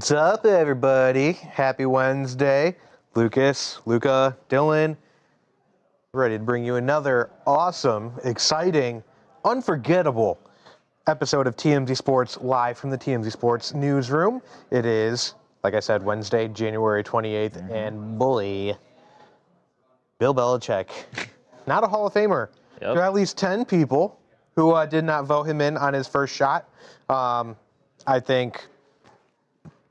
What's up, everybody? Happy Wednesday. Lucas, Luca, Dylan, ready to bring you another awesome, exciting, unforgettable episode of TMZ Sports live from the TMZ Sports Newsroom. It is, like I said, Wednesday, January 28th, and boy, Bill Belichick, not a Hall of Famer. Yep. There are at least 10 people who did not vote him in on his first shot. I think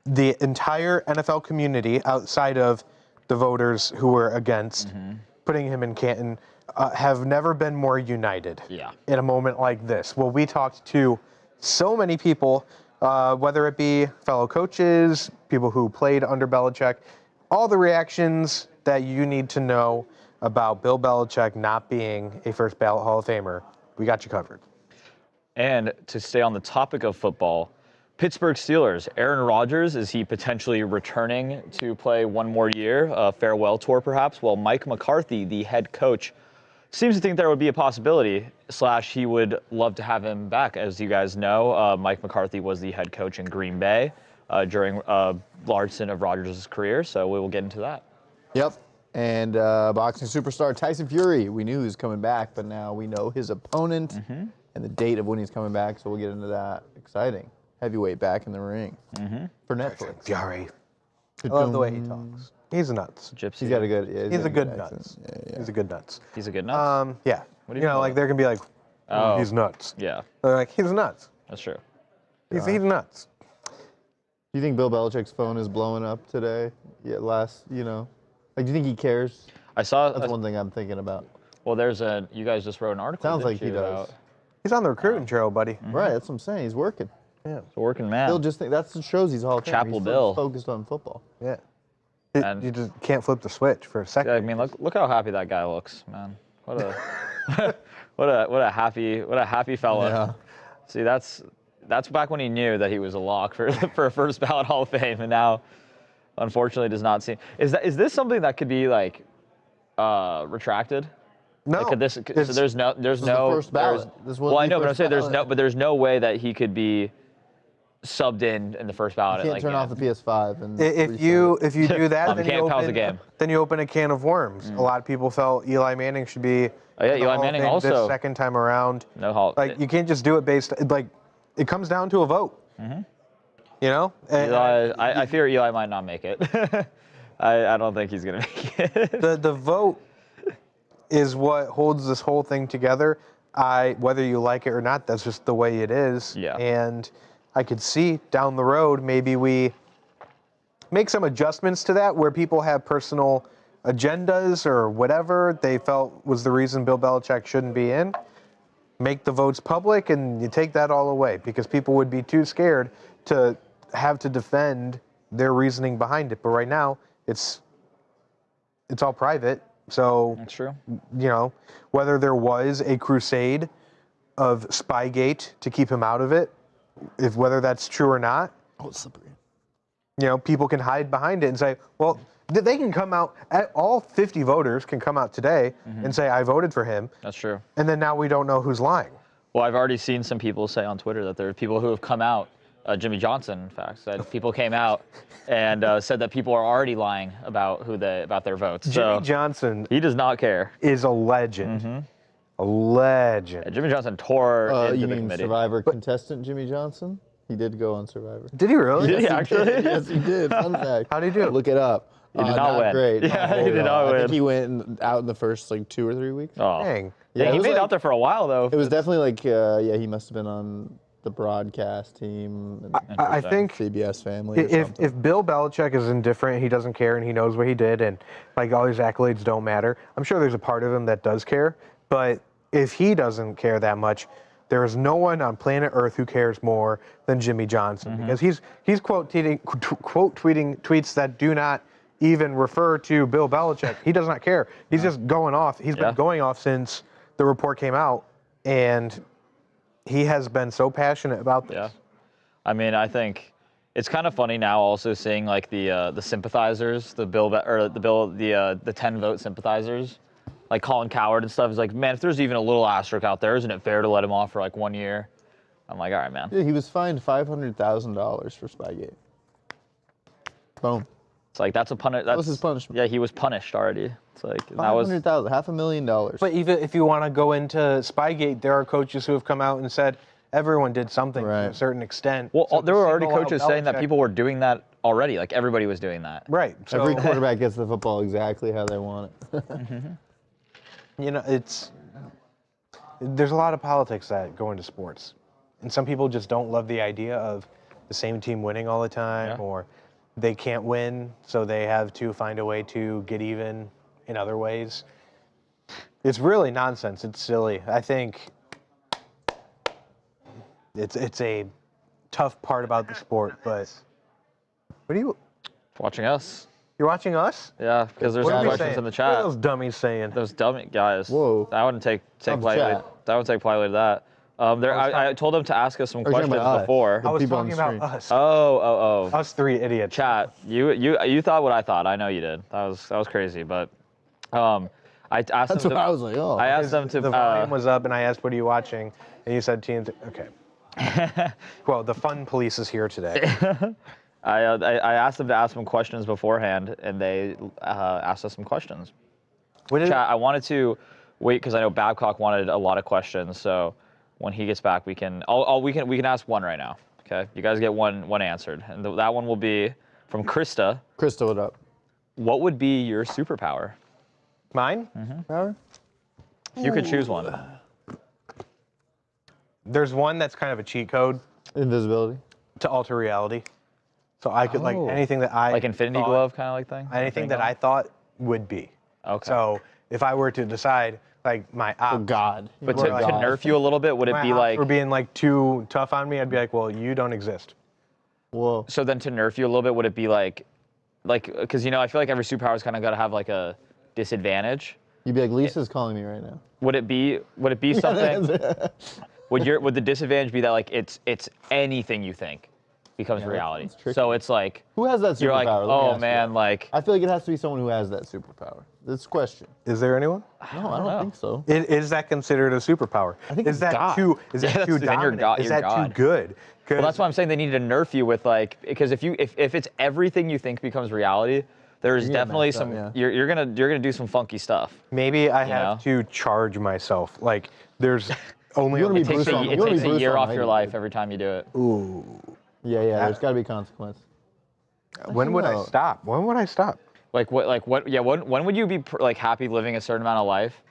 the entire NFL community, outside of the voters who were against putting him in Canton, have never been more united in a moment like this. Well, we talked to so many people, whether it be fellow coaches, people who played under Belichick, all the reactions that you need to know about Bill Belichick not being a first ballot Hall of Famer. We got you covered. And to stay on the topic of football, Pittsburgh Steelers, Aaron Rodgers, is he potentially returning to play one more year, a farewell tour perhaps? Well, Mike McCarthy, the head coach, seems to think there would be a possibility, / he would love to have him back. As you guys know, Mike McCarthy was the head coach in Green Bay during a large stint of Rodgers' career, so we will get into that. Yep. And boxing superstar Tyson Fury, we knew he was coming back, but now we know his opponent and the date of when he's coming back, so we'll get into that. Exciting. Heavyweight back in the ring for Netflix. Fury. I love the way he talks. He's nuts. Gypsy. He's got a good. He's a good nuts. Yeah. He's a good nuts. He's a good nuts? Yeah. What do you mean like by they're gonna be like, Oh. he's nuts. Yeah, They're like, he's nuts. that's true. He's nuts. Do you think Bill Belichick's phone is blowing up today? Yeah, do you think he cares? I saw, That's one thing I'm thinking about. well, you guys just wrote an article. Sounds didn't like he you, does. about- He's on the recruiting trail, buddy. Right, that's what I'm saying. He's working. Yeah. It's a working man. Bill just think that's what shows he's Hall of Famer. Chapel He's Bill. focused on football. Yeah. And- You just can't flip the switch for a second. I mean, look how happy that guy looks, man. What a what a happy fella. Yeah. See, that's back when he knew that he was a lock for a first ballot Hall of Fame, and now, unfortunately, does not seem. Is this something that could be like retracted? No. Like, could this? So there's no. the first ballot. This was Well, I the know, but I'm first saying ballot. there's no way that he could be subbed in the first ballot. You can't turn off the PS5 and If you do that, You then, can't pause the game. then you open a can of worms. A lot of people felt Eli Manning should be. Oh, yeah, in the Eli Hall of Manning Fame also. this second time around. No Hall. Like you can't just do it based it comes down to a vote. You know. And I fear Eli might not make it. I don't think he's gonna make it. the vote is what holds this whole thing together. Whether you like it or not, that's just the way it is. Yeah. And I could see down the road maybe we make some adjustments to that where people have personal agendas or whatever they felt was the reason Bill Belichick shouldn't be in. Make the votes public and you take that all away because people would be too scared to have to defend their reasoning behind it. But right now it's all private. So, That's true. Whether there was a crusade of Spygate to keep him out of it, whether that's true or not, Oh, it's slippery. People can hide behind it and say, well, they can come out, all 50 voters can come out today and say, I voted for him. That's true. And then now we don't know who's lying. Well, I've already seen some people say on Twitter that there are people who have come out. Jimmy Johnson, in fact, said people came out and said that people are already lying about their votes. Jimmy Johnson He does not care. is a legend. A legend. Yeah, Jimmy Johnson tore into You the mean committee. Survivor contestant Jimmy Johnson? He did go on Survivor. Did he really? Did he actually? Yes, he did. Fun fact. How'd he do? Look it up. He did not win. Great. Yeah, Not he did not I win. think he went out in the first 2 or 3 weeks. Oh, Dang. Yeah, he it was made it like- out there for a while though. It was definitely he must have been on the broadcast team. And I think CBS family. Or something. if Bill Belichick is indifferent, he doesn't care, and he knows what he did, and all his accolades don't matter, I'm sure there's a part of him that does care. But if he doesn't care that much, there is no one on planet Earth who cares more than Jimmy Johnson because he's quote tweeting tweets that do not even refer to Bill Belichick. He does not care. He's just going off. He's been going off since the report came out, and he has been so passionate about this. Yeah, I mean, I think it's kind of funny now also seeing like the sympathizers, the 10 vote sympathizers, like Colin Cowherd and stuff. Is like, man, if there's even a little asterisk out there, isn't it fair to let him off for like 1 year? I'm like, all right, man. Yeah, he was fined $500,000 for Spygate. Boom. It's like that's a punish. That was his punishment. Yeah, he was punished already. It's like that was $500,000, $500,000. But even if you want to go into Spygate, there are coaches who have come out and said everyone did something to a certain extent. Well, So there were already single out coaches saying that Belichick- people were doing that already. Like everybody was doing that. Right. So, Every quarterback gets the football exactly how they want it. you know, there's a lot of politics that go into sports. And some people just don't love the idea of the same team winning all the time, or they can't win, so they have to find a way to get even in other ways. It's really nonsense. It's silly. I think it's a tough part about the sport, but what are you Watching us. You're watching us? Yeah, because there's What are some we questions saying? in the What chat. are those dummies saying? Those dummy guys. Whoa. I wouldn't take Of the lightly. chat. That would take lightly to that. I told them to ask us some Or you're talking questions about us. before. I was people on talking the about screen. us. Oh. Us three idiots. Chat. You thought what I thought. I know you did. That was crazy. But I asked That's them what to, I was like, oh. I asked them to. The volume was up, and I asked, "What are you watching?" And you said TMZ. Okay. Well, the fun police is here today. I asked them to ask some questions beforehand, and they asked us some questions. Chat. I wanted to wait because I know Babcock wanted a lot of questions. So when he gets back, we can ask one right now. Okay, you guys get one answered, and that one will be from Krista. Krista, what up? What would be your superpower? Mine? Power? If you could choose one. There's one that's kind of a cheat code Invisibility. to alter reality. So I could, like, anything that I Like Infinity thought- Glove kind of like thing? Anything that I thought would be. Okay. So if I were to decide, like, my ops, Oh, God. But You to were God. nerf you a little bit, would it my be ops like, were being, like, too tough on me, I'd be like, well, you don't exist. Whoa. so then to nerf you a little bit, would it be like, because, I feel like every superpower's kind of got to have like a disadvantage. You'd be like, Lisa's calling me right now. Would it be something, would the disadvantage be that like it's anything you think becomes reality? that's tricky. So it's like, Who has that superpower? you're like, Let me oh ask man, you. like, I feel like it has to be someone who has that superpower. This question. Is there anyone? No, I don't think so. Is that considered a superpower? I think is it's that God. too? Is Yeah, that too then you're dominant? God- is you're that God. too good? well, that's why I'm saying they need to nerf you with like, because if it's everything you think becomes reality, there's You're gonna definitely mess up, some, yeah. you're gonna do some funky stuff. Maybe I have know? to charge myself. Like, there's only. You wanna a- be It takes Bruce a, Almighty. it You wanna takes be a Bruce year off Almighty, your dude. life every time you do it. Yeah, there's got to be consequence. When would I No. stop? When would I stop? Like what? Yeah. When would you be like happy living a certain amount of life,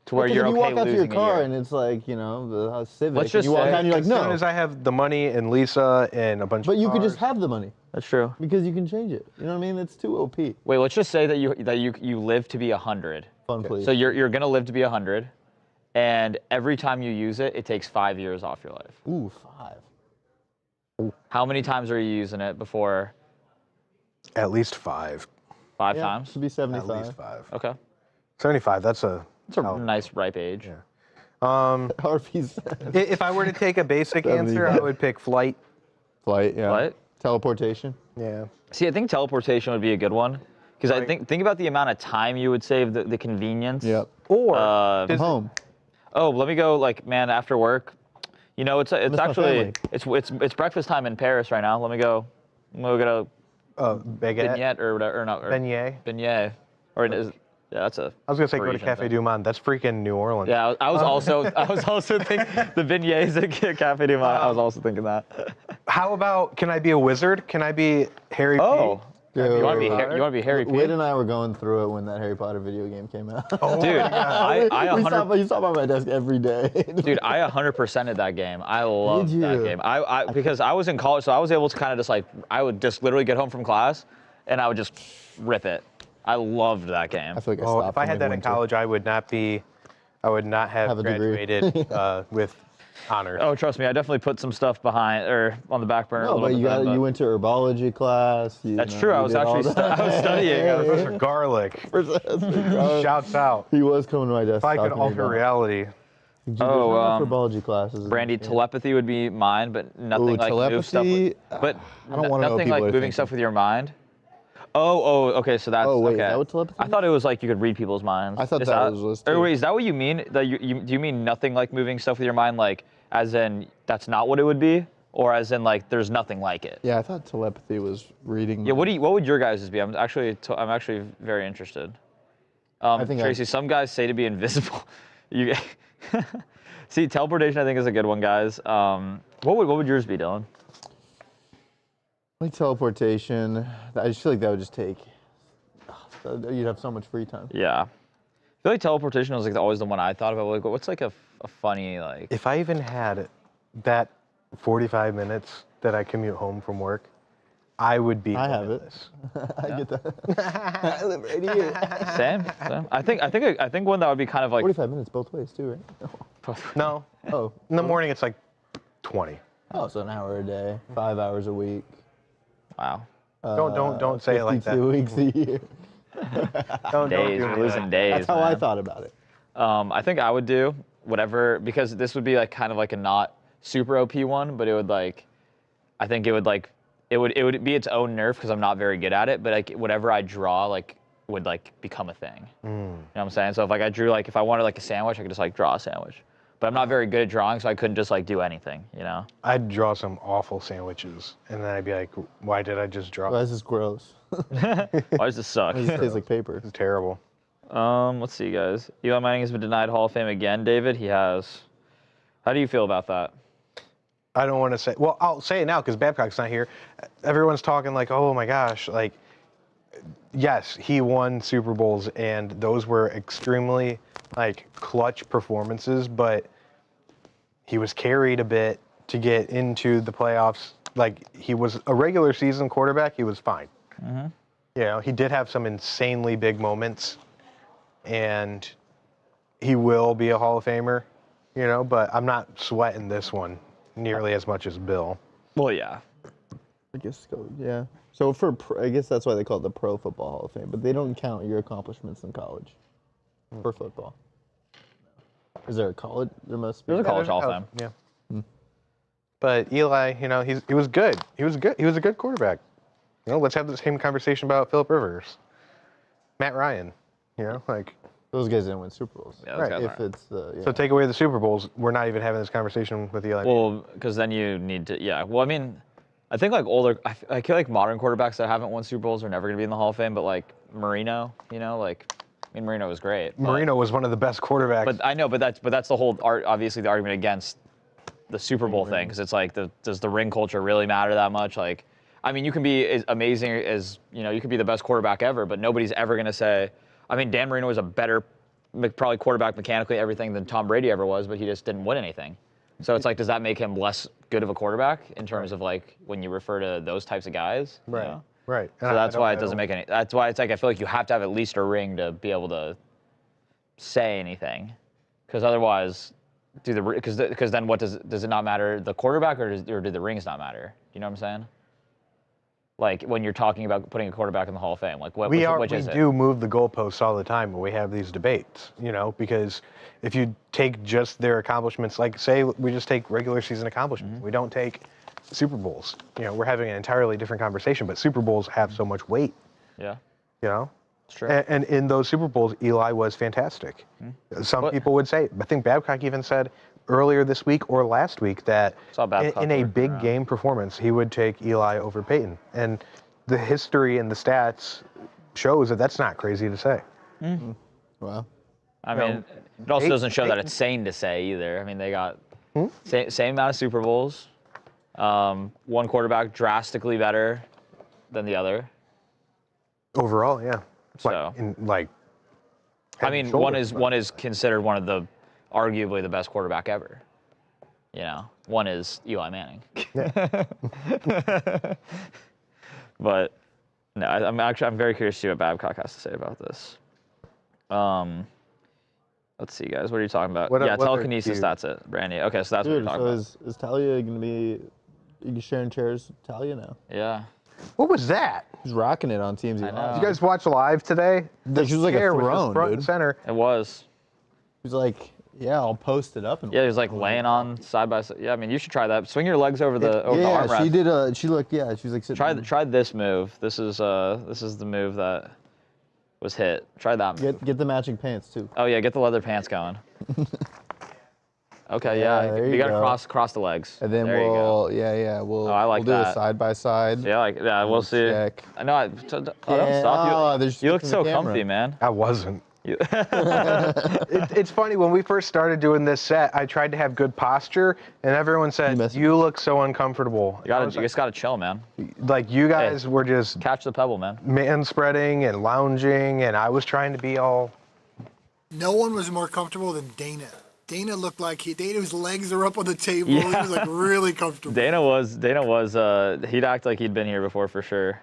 to where Because you're if you okay walk out to your losing a car year? and it's like, the Civic, Let's and just you walk say- out and you're like, As soon no. as I have the money and Lisa and a bunch But of you could just cars- have the money That's true. because you can change it. You know what I mean? It's too OP. Wait, let's just say that you live to be 100. Fun, please. So you're gonna live to be 100, and every time you use it, it takes 5 years off your life. Ooh, 5. How many times are you using it before? At least 5. 5 Yeah, times. should be At 75. least 5. Okay. 75. That's a. It's a nice ripe age. Harvey's If I were to take a basic 75. answer, I would pick flight. flight, yeah. What? Teleportation. Yeah. See, I think teleportation would be a good one, because I Like- think about the amount of time you would save, the convenience. Yep. Or Uh, I'm home. Oh, let me go. Like, man, after work, it's my actually family. it's breakfast time in Paris right now. Let me go. I'm gonna get a baguette, vignette or whatever, or not. Or beignet. Beignet. Or that's a. I was gonna say go to Parisian Cafe thing. Du Monde. That's freaking New Orleans. Yeah, I was also thinking the beignets at Cafe du Monde. I was also thinking that. How about, can I be a wizard? Can I be Harry P? Oh, Dude, you want to be Harry P? Wade and I were going through it when that Harry Potter video game came out. Dude, I you 100. stop by my desk every day. Dude, I 100%ed that game. I loved Did that you? game. Because I was in college, so I was able to kind of just like, I would just literally get home from class, and I would just rip it. I loved that game. I feel like I Oh, stopped. if I when had they that in went to- college, I would not have Have a degree. graduated with honors. Oh, trust me, I definitely put some stuff behind or on the back burner. a No, little but bit then, you went to herbology class. That's true. I was actually I was studying. Professor Garlic. Shouts out. He was coming to my desk. If I could talking to me alter about it. reality. Dude, there's not enough um, herbology classes. Brandy, Yeah. telepathy would be mine, but nothing Ooh, like move stuff. telepathy? But I don't wanna know what nothing people like are moving thinking. stuff with your mind. Oh, okay. So that's Oh, wait, okay. is that what telepathy I thought it was like you could read people's minds. I thought Is that was listed. Or wait, is that what you mean? That do you mean nothing like moving stuff with your mind, like as in that's not what it would be? or as in like there's nothing like it? Yeah, I thought telepathy was reading. Yeah. What would your guys' be? I'm actually very interested. I think Tracy, some guys say to be invisible. You see, teleportation I think is a good one, guys. What would yours be, Dylan? Like teleportation, I just feel like that would just take. You'd have so much free time. Yeah. I feel like teleportation was like always the one I thought about. Like, what's like a funny like? If I even had that 45 minutes that I commute home from work, I would be. I have it. I get that. I live right here. Same. I think one that would be kind of like 45 minutes both ways too, right? No. Oh. In the morning, it's like 20. Oh, so an hour a day, 5 hours a week. Wow. Don't say it like that. 52 weeks a year. Don't Days, do we're that. losing days. That's how man. I thought about it. I think I would do whatever, because this would be like kind of like a not super OP one, but it would like, I think it would like, it would be its own nerf because I'm not very good at it, but like whatever I draw like would like become a thing. You know what I'm saying? So if like I drew like, if I wanted like a sandwich, I could just like draw a sandwich. But I'm not very good at drawing, so I couldn't just like do anything, you know? I'd draw some awful sandwiches, and then I'd be like, why did I just draw? Why is this gross? Why does this suck? It tastes like paper. It's terrible. Let's see, guys. Eli Manning has been denied Hall of Fame again, David. He has. How do you feel about that? I don't want to say, well, I'll say it now because Babcock's not here. Everyone's talking like, oh my gosh, like, yes, he won Super Bowls, and those were extremely, like, clutch performances, but he was carried a bit to get into the playoffs. Like, he was a regular season quarterback, he was fine. You know, he did have some insanely big moments, and he will be a Hall of Famer, you know, but I'm not sweating this one nearly as much as Bill. Well, yeah. I guess yeah. So I guess that's why they call it the Pro Football Hall of Fame, but they don't count your accomplishments in college for football. Is there a college? There must be. There's a college Hall of Fame. Yeah. But Eli, you know, he was good. He was a good quarterback. You know, let's have the same conversation about Phillip Rivers, Matt Ryan. You know, like Those guys didn't win Super Bowls. Yeah, those guys If aren't. it's the so take away the Super Bowls, we're not even having this conversation with Eli. Well, because then you need to, yeah. Well, I mean, I think like older, I feel like modern quarterbacks that haven't won Super Bowls are never going to be in the Hall of Fame, but like Marino, you know, like, I mean, Marino was great. Marino was one of the best quarterbacks. But I know, but that's the whole obviously the argument against the Super Bowl thing, because it's like, does the ring culture really matter that much? Like, I mean, you can be as amazing as, you know, you could be the best quarterback ever, but nobody's ever going to say, I mean, Dan Marino was a better, probably quarterback mechanically, everything than Tom Brady ever was, but he just didn't win anything. So it's like, does that make him less good of a quarterback in terms of like when you refer to those types of guys? Right. You know? Right. So that's why it doesn't make any. That's why it's like I feel like you have to have at least a ring to be able to say anything, because otherwise, because then what does it not matter the quarterback, or do the rings not matter? You know what I'm saying? Like when you're talking about putting a quarterback in the Hall of Fame, like which is it? We do move the goalposts all the time when we have these debates, you know, because if you take just their accomplishments, like say we just take regular season accomplishments, we don't take Super Bowls. You know, we're having an entirely different conversation, but Super Bowls have so much weight. Yeah, You know? it's true. And in those Super Bowls, Eli was fantastic. Some people would say, I think Babcock even said earlier this week or last week that Saw Babcock in a lurking big around. game performance, he would take Eli over Peyton. And the history and the stats shows that that's not crazy to say. Wow. I mean, it also doesn't show that it's sane to say either. I mean, they got same amount of Super Bowls. One quarterback drastically better than the other. Overall, yeah. So, Head I mean, and one shoulders is considered one of the arguably the best quarterback ever. You know, one is Eli Manning. But no, I'm very curious to see what Babcock has to say about this. Let's see, guys. What are you talking about? What telekinesis. are That's it, Brandy. Okay, so that's Dude, what so we're talking about. is Talia going to be, you sharing chairs with Talia now? Yeah. What was that? She's rocking it on TMZ. I know. Live. Did you guys watch live today? She was like a Chair was just throne, front dude. and center. It was. She was like, yeah, I'll post it up. And Yeah, he was like laying on side by side. Yeah, I mean, you should try that. Swing your legs over the yeah, armrest. she did. She looked. Yeah, she was like sitting. Try this move. This is the move that was hit. Try that move. Get the matching pants too. Oh yeah, get the leather pants going. Okay, Yeah, yeah. there You you gotta go. cross the legs. And then there you go. we'll I like we'll do that. a side by side. Yeah, we'll see. check. I know. Don't Yeah, stop. there's You look switching so the camera. comfy, man. I wasn't. You- It's funny, when we first started doing this set, I tried to have good posture, and everyone said, you look so uncomfortable. you just gotta chill, man. Like, you guys were just Catch the pebble, man. man spreading and lounging, and I was trying to be all... No one was more comfortable than Dana. Dana looked like Dana's legs are up on the table. He was like really comfortable. Dana was, he'd act like he'd been here before for sure.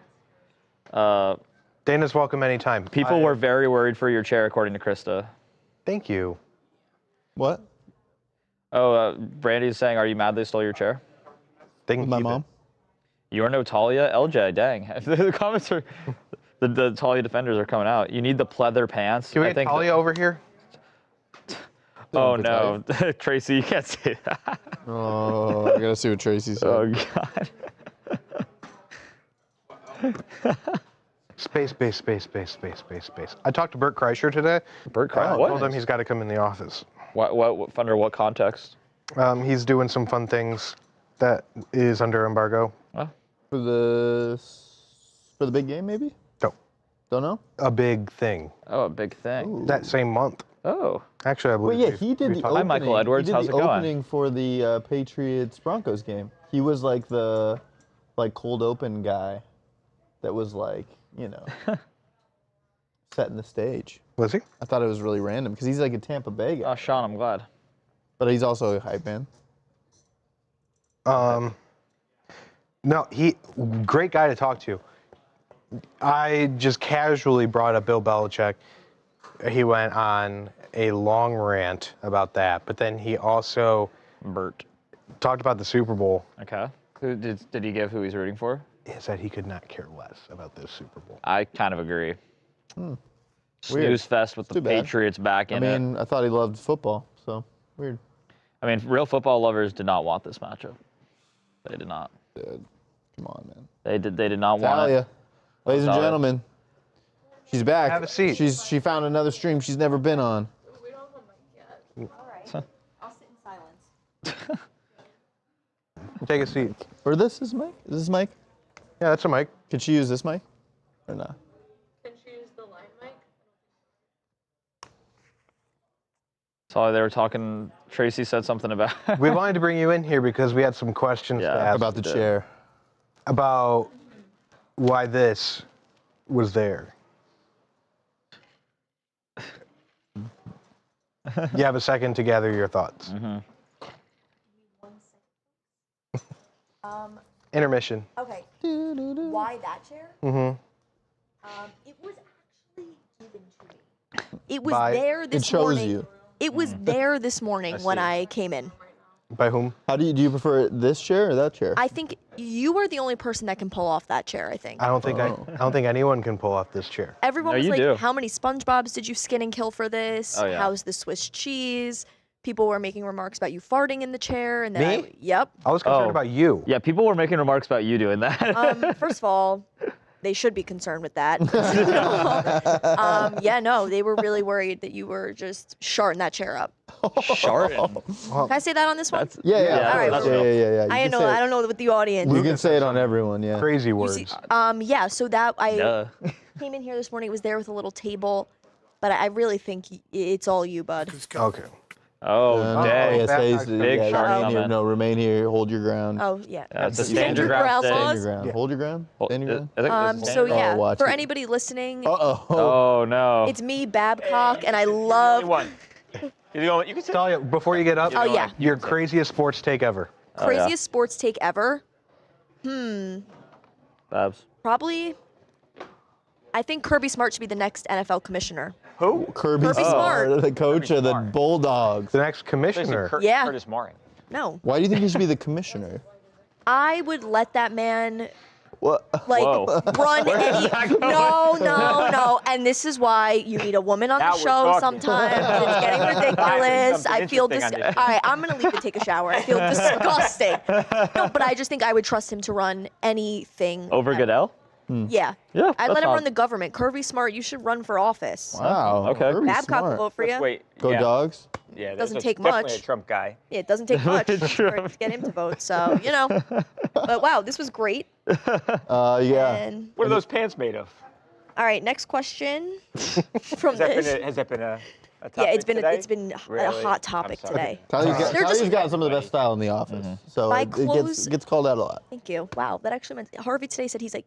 Dana's welcome anytime. People were very worried for your chair, according to Krista. Thank you. What? Oh, Brandy's saying, are you mad they stole your chair? Thank My you. mom? You are no Talia? LJ, dang. The comments are, the Talia defenders are coming out. You need the pleather pants. Can we get Talia over here? Oh, no. Tracy, you can't say that. Oh, I gotta see what Tracy said. Oh, God. Space. I talked to Bert Kreischer today. Bert Kreischer? I What? told him he's got to come in the office. Under what context? He's doing some fun things that is under embargo. Oh. For the big game, maybe? No, Don't know. a big thing. Oh, a big thing. That same month. Oh. Actually, I Well, believe. yeah, we've- he did we've the talked- opening. Michael Edwards. He did How's the it going? opening for the Patriots-Broncos game. He was like the cold open guy that was like, setting the stage. Was he? I thought it was really random because he's like a Tampa Bay guy, Oh, Sean, I'm glad. but he's also a hype man. No, great guy to talk to. I just casually brought up Bill Belichick. He went on a long rant about that, but then he also Bert. talked about the Super Bowl. Okay. Did he give who he's rooting for? He said he could not care less about this Super Bowl. I kind of agree. Weird. Snooze fest with the Too bad. Patriots back in it. I thought he loved football, so weird. I mean, real football lovers did not want this matchup. They did not. Dude, come on, man. They did not want Talia, it. ladies and Talia. gentlemen, she's back. Have a seat. She found another stream she's never been on. We don't have a mic yet. All right. I'll sit in silence. Take a seat. Or this is mic? Is this mic? Yeah, that's a mic. Could she use this mic? Or not? Can she use the line mic? So they were talking. Tracy said something about. We wanted to bring you in here because we had some questions to Yeah, ask About the did. chair. about why this was there. You have a second to gather your thoughts. Mm-hmm. 1 second. Intermission. Okay. Why that chair? Mm-hmm. It was actually given to me. It was By- there It this chose morning. you. It was there this morning when see. I came in. By whom? How do you prefer this chair or that chair? I think you are the only person that can pull off that chair, I think. I don't think I don't think anyone can pull off this chair. Everyone No, was you like, do. how many SpongeBobs did you skin and kill for this? Oh, yeah. How's the Swiss cheese? People were making remarks about you farting in the chair. And then Me? Yep. I was concerned Oh. about you. Yeah, people were making remarks about you doing that. First of all, they should be concerned with that. Yeah, no, they were really worried that you were just sharting that chair up. Sharting. Can I say that on this one? yeah. Yeah, all right, that's yeah, real. yeah. You I can know. say it- I don't know with the audience. You can say it on everyone, yeah. Crazy You words. see, yeah. So that I Duh. came in here this morning. It was there with a little table, but I really think it's all you, bud. Okay. Oh, dang. yeah, Babcock. say, Big yeah, shark remain here. coming. No, remain here. Hold your ground. Oh yeah. It's a Stand your ground thing. Stand laws. your ground. Yeah. Hold your ground. Stand your ground. I think this is So stand yeah, watch for it. anybody listening, Uh-oh. Oh, no. it's me, Babcock, and I love. You can say. Talia, before you get up, Oh yeah, your craziest sports take ever. Oh, yeah. craziest sports take ever. Babs. Probably. I think Kirby Smart should be the next NFL commissioner. Who? Kirby Kirby Smart, Smart. the coach of the Smart. Bulldogs. The next commissioner. Yeah. Curtis Mooring. No, Why do you think he should be the commissioner? I would let that man What? like Whoa. run any. No. And this is why you need a woman on Now the we're show talking. sometimes. It's getting ridiculous. something I feel interesting on this. All right, I'm gonna leave to take a shower. I feel disgusting. No, but I just think I would trust him to run anything. Over Goodell? Yeah. Yeah, I that's let him not- run the government. Kirby Smart, you should run for office. Wow. Okay. Kirby's Babcock will smart. vote for you. Wait. Go yeah. Dogs. Yeah, Doesn't that's take definitely much. a Trump guy. Yeah, it doesn't take much to get him to vote. So, you know. But wow, this was great. Yeah. And What are those pants made of? all right, next question from Has that been a topic yeah, it's been today? a Really? hot I'm topic sorry. today. Tyler's just- got some of the best style in the office, so My it clothes- gets called out a lot. Thank you. Wow, that actually meant Harvey today said he's like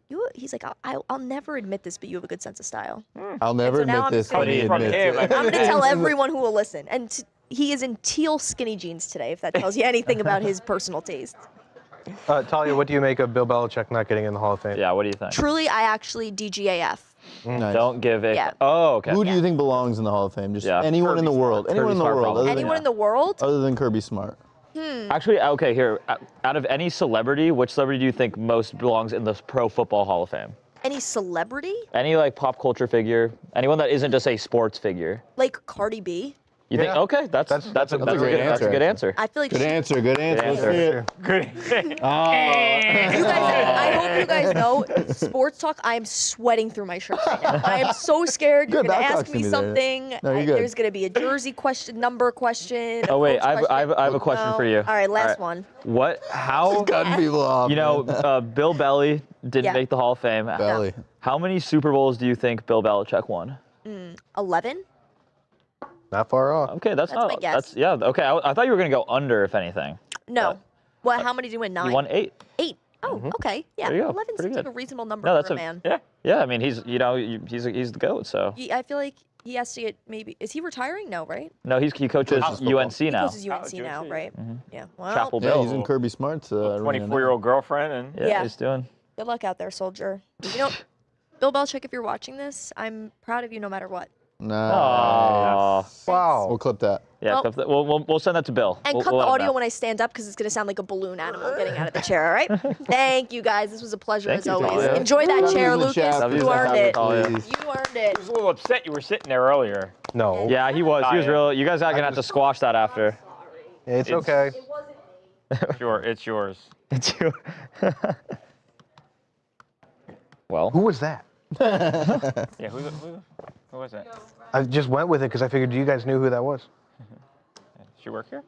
I'll never admit this, but you have a good sense of style. I'll never so now admit I'm this. just gonna But he be- From admits him, it. I mean- I'm gonna tell everyone who will listen, and he is in teal skinny jeans today. If that tells you anything about his personal taste. Talia, what do you make of Bill Belichick not getting in the Hall of Fame? Yeah, what do you think? Truly, I actually DGAF. Nice. Don't give it. Yeah. Oh, okay. Who do you think belongs in the Hall of Fame? Just Yeah. anyone in the Kirby world. Smart. Anyone in the Kirby Smart, world. probably. Other than, Anyone in the world? other than Kirby Smart. Actually, okay, here. Out of any celebrity, which celebrity do you think most belongs in the Pro Football Hall of Fame? Any celebrity? Any like pop culture figure? Anyone that isn't just a sports figure? Like Cardi B? You think? Yeah. Okay, that's a great good, That's a good answer. I feel like Good she, answer. Good answer. Let's answer. see it. Good. you guys, I hope you guys know, sports talk, I am sweating through my shirt right now. I am so scared. You're Good, going to Babcock's ask me gonna be there. something. No, you're good. There's going to be a jersey question, number question. Oh wait, coach I question. have a question for you. All right, last one. What? How? Cutting people off. You know, Bill Belly didn't Yeah. make the Hall of Fame. Belly. How many Super Bowls do you think Bill Belichick won? 11? Not far off. Okay, that's not. my guess. That's yeah. Okay, I thought you were gonna go under, if anything. No. Well, how many did you win? 9? He won 8. 8. Oh, okay. Yeah. There you go. 11 Pretty seems like good. a reasonable number No, for that's a a man. Yeah. Yeah, I mean he's the goat. So I feel like he has to get maybe. Is he retiring? No, right? no, he coaches football. UNC He now. coaches UNC now, UNC. right? Yeah. Well, Chapel Yeah, Bill. he's in Kirby Smart's arena now. 24-year-old girlfriend and Yeah, Yeah. he's doing. good luck out there, soldier. You know, Bill Belichick, if you're watching this, I'm proud of you no matter what. Nice. Aw. Wow. We'll clip that. Yeah, Well- clip that. We'll send that to Bill. And We'll cut let the him audio know. when I stand up because it's going to sound like a balloon animal getting out of the chair, all right? Thank you, guys. This was a pleasure Thank as you, always. Talia. Enjoy that Love chair, using the Lucas. chat. Love You using earned the it. Talia. Please. You earned it. I was a little upset you were sitting there earlier. No. Yeah, he was. He was yeah. real. You guys are gonna have to squash that after. It's okay. Sure, it's yours. It's you. Well, Who was that? Yeah, who was that? I just went with it because I figured you guys knew who that was. She work here?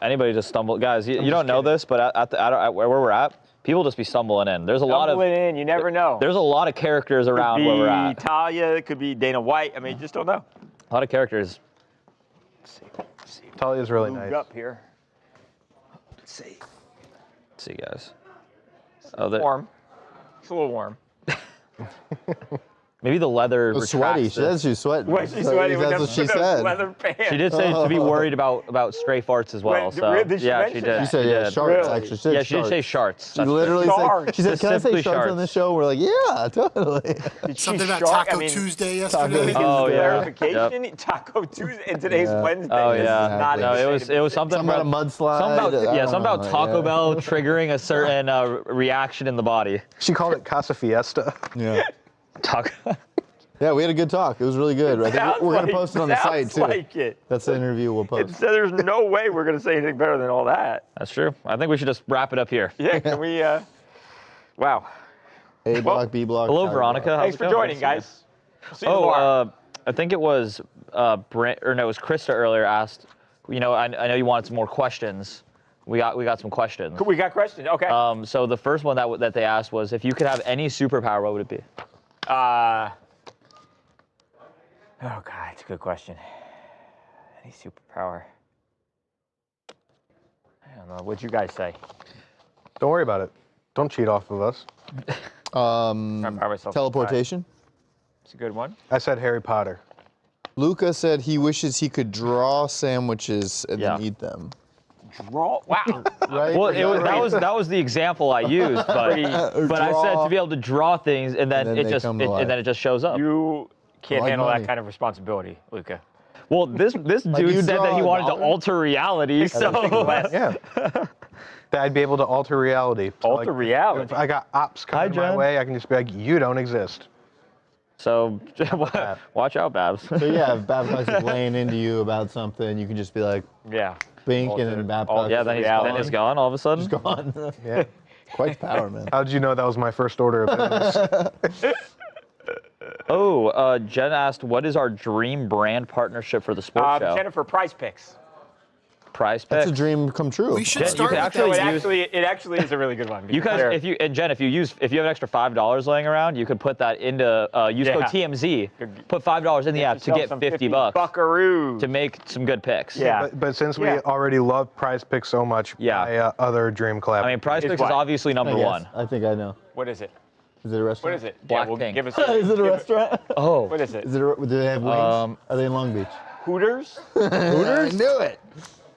anybody just stumble. Guys, you don't know this, but at where we're at, people just be stumbling in. There's a lot of. Stumbling in, you never know. There's a lot of characters around where we're Could at. be Talia, it could be Dana White. I mean, you just don't know. A lot of characters. Talia's really Moved nice. up here. Let's see, guys. Oh, Warm. It's a little warm. maybe the leather. It was sweaty. retracts She it. said she was sweating. Why she So sweating with That's those, what she with those said. leather pants? She did say to be worried about stray farts as well. Wait, So did she yeah, mention she did. that? She said, She yeah, did. sharks, Really? actually. She said Yeah, she did say sharks. sharts. She literally said, Sharks. she said, can I say Specifically sharks on sharks. this show? We're like, yeah, totally. Did she Something about shark? Taco I mean, Tuesday Taco yesterday. Tuesday. Oh, yeah. Clarification. Taco Tuesday, and today's Yeah. Wednesday. Oh This is yeah. not No, even it was something Something about a mudslide. Something about, I yeah, don't something about know, Taco yeah. Bell triggering a certain reaction in the body. She called it Casa Fiesta. Yeah. Taco. Yeah, we had a good talk. It was really good. I think Sounds we're going to like- post it on the site, sounds too. like it. That's the interview we'll It post. said there's no way we're going to say anything better than all that. That's true. I think we should just wrap it up here. Yeah, can we, wow. A block, B block. Hello, Tyler Veronica. block. How's Thanks it for going? joining, Good to see you. guys. See you tomorrow. I think it was Brent, or no, it was Krista earlier asked. You know, I know you wanted some more questions. We got some questions. We got questions. Okay. So the first one that they asked was, if you could have any superpower, what would it be? Oh, God, it's a good question. Any superpower? I don't know. What'd you guys say? Don't worry about it. Don't cheat off of us. Trying to power myself Teleportation. It's a good one. I said Harry Potter. Luca said he wishes he could draw sandwiches and Yeah. then eat them. Draw. Wow. Right? Well, that was the example I used, but I said to be able to draw things and then, And then it they just come to life. and then it just shows up. You can't like handle money. that kind of responsibility, Luca. Well, this you dude said draw that he a wanted to dollar? alter reality, so Yeah. That I'd be able to alter reality. So, Alter reality? If I got ops Hi, coming my Jen. way, I can just be like, you don't exist. so watch out, Babs. So yeah, if Babcock's just laying into you about something, you can just be like, Yeah. bink, Alter- and then Babcock Yeah, then he's gone all of a sudden. gone. Yeah. Quite the power, man. How'd you know that was my first order of business? Jen asked, what is our dream brand partnership for the sports show? Jennifer, PrizePicks. PrizePicks. That's a dream come true. We should Jen, start you with can that. actually It actually is a really good one. You guys, if you have an extra $5 laying around, you could put that into use code TMZ. Put $5 in the app to get $50 buckaroos to make some good picks. Yeah. But since we already love PrizePicks so much, my other dream collab. I mean, PrizePicks is what? obviously number one. I think I know. What is it? Is it a restaurant? What is it? Blackpink. Give us. Is it a restaurant? Oh. What is it? Do they have wings? Are they in Long Beach? Hooters? I knew it.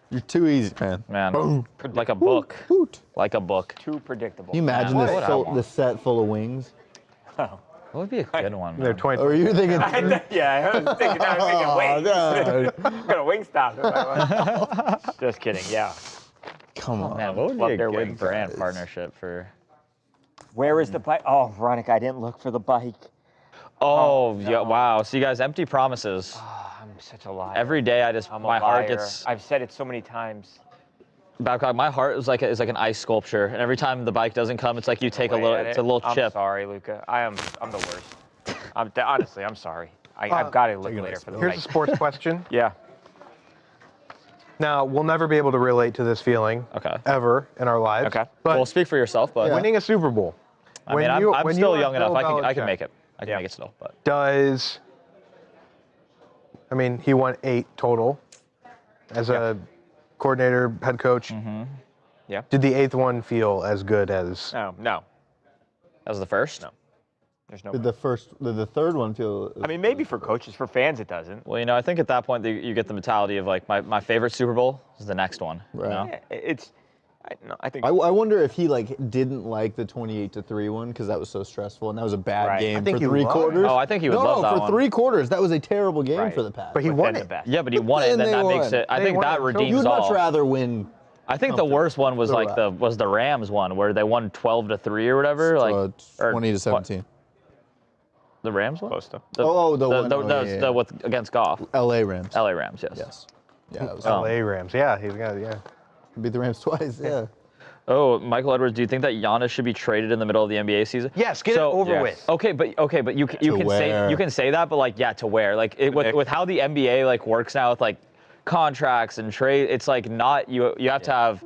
You're too easy, man. Man, like a book. Hoot. Like a book. Too predictable. Can you imagine What this would I want? the set full of wings? What would be a good one? They're Man? 20. Or are you thinking? Yeah, I was thinking wings. God. I'm gonna wing stop. Just kidding. Yeah. Come on. Man, what would Love be a their good wings. brand partnership for? Where is the bike? Oh, Veronica, I didn't look for the bike. Oh, yeah! Wow. So you guys, empty promises. I'm such a liar. Every day, I'm a my heart liar. gets. I've said it so many times. Babcock, my heart is like an ice sculpture, and every time the bike doesn't come, it's like you take a little. It's a little chip. I'm sorry, Luca. I'm the worst. Honestly, I'm sorry. I've got to look later for the Here's bike. a sports question. Yeah. Now, we'll never be able to relate to this feeling ever in our lives. Okay. But Well, speak for yourself, but winning a Super Bowl. I mean, I'm when still you are young enough. Bill I can Belichick, make it. I can make it still. But I mean, he won 8 total as a coordinator, head coach. Yeah. Did the 8th one feel as good as? No. that was the first. No. There's no. Did the third one feel? I mean, maybe for coaches, for fans, it doesn't. Well, I think at that point you get the mentality of like my favorite Super Bowl is the next one. Right. You know? Yeah, I think. I wonder if he didn't like the 28-3 one because that was so stressful and that was a bad Right. game I think for he 3 loved it. quarters. Oh, I think he would no, love that for one. 3 quarters, that was a terrible game Right. for the Pats. But he But won then it. the best. Yeah, but he won it, and then Then that they makes won. it. I They think won that it. redeems You'd all. much rather win. I think the worst one was like the Rams one where they won 12-3 or whatever. Like 20-17. The Rams one. Close to. The one against Goff. LA Rams. LA Rams, yes. Yes. Yeah, that was LA Rams. Yeah, he's got beat the Rams twice. Yeah. Oh, Michael Edwards, do you think that Giannis should be traded in the middle of the NBA season? Yes, get it over with. Okay, but you can say that, but like to where like with how the NBA like works now with like contracts and trade, it's like not you have to have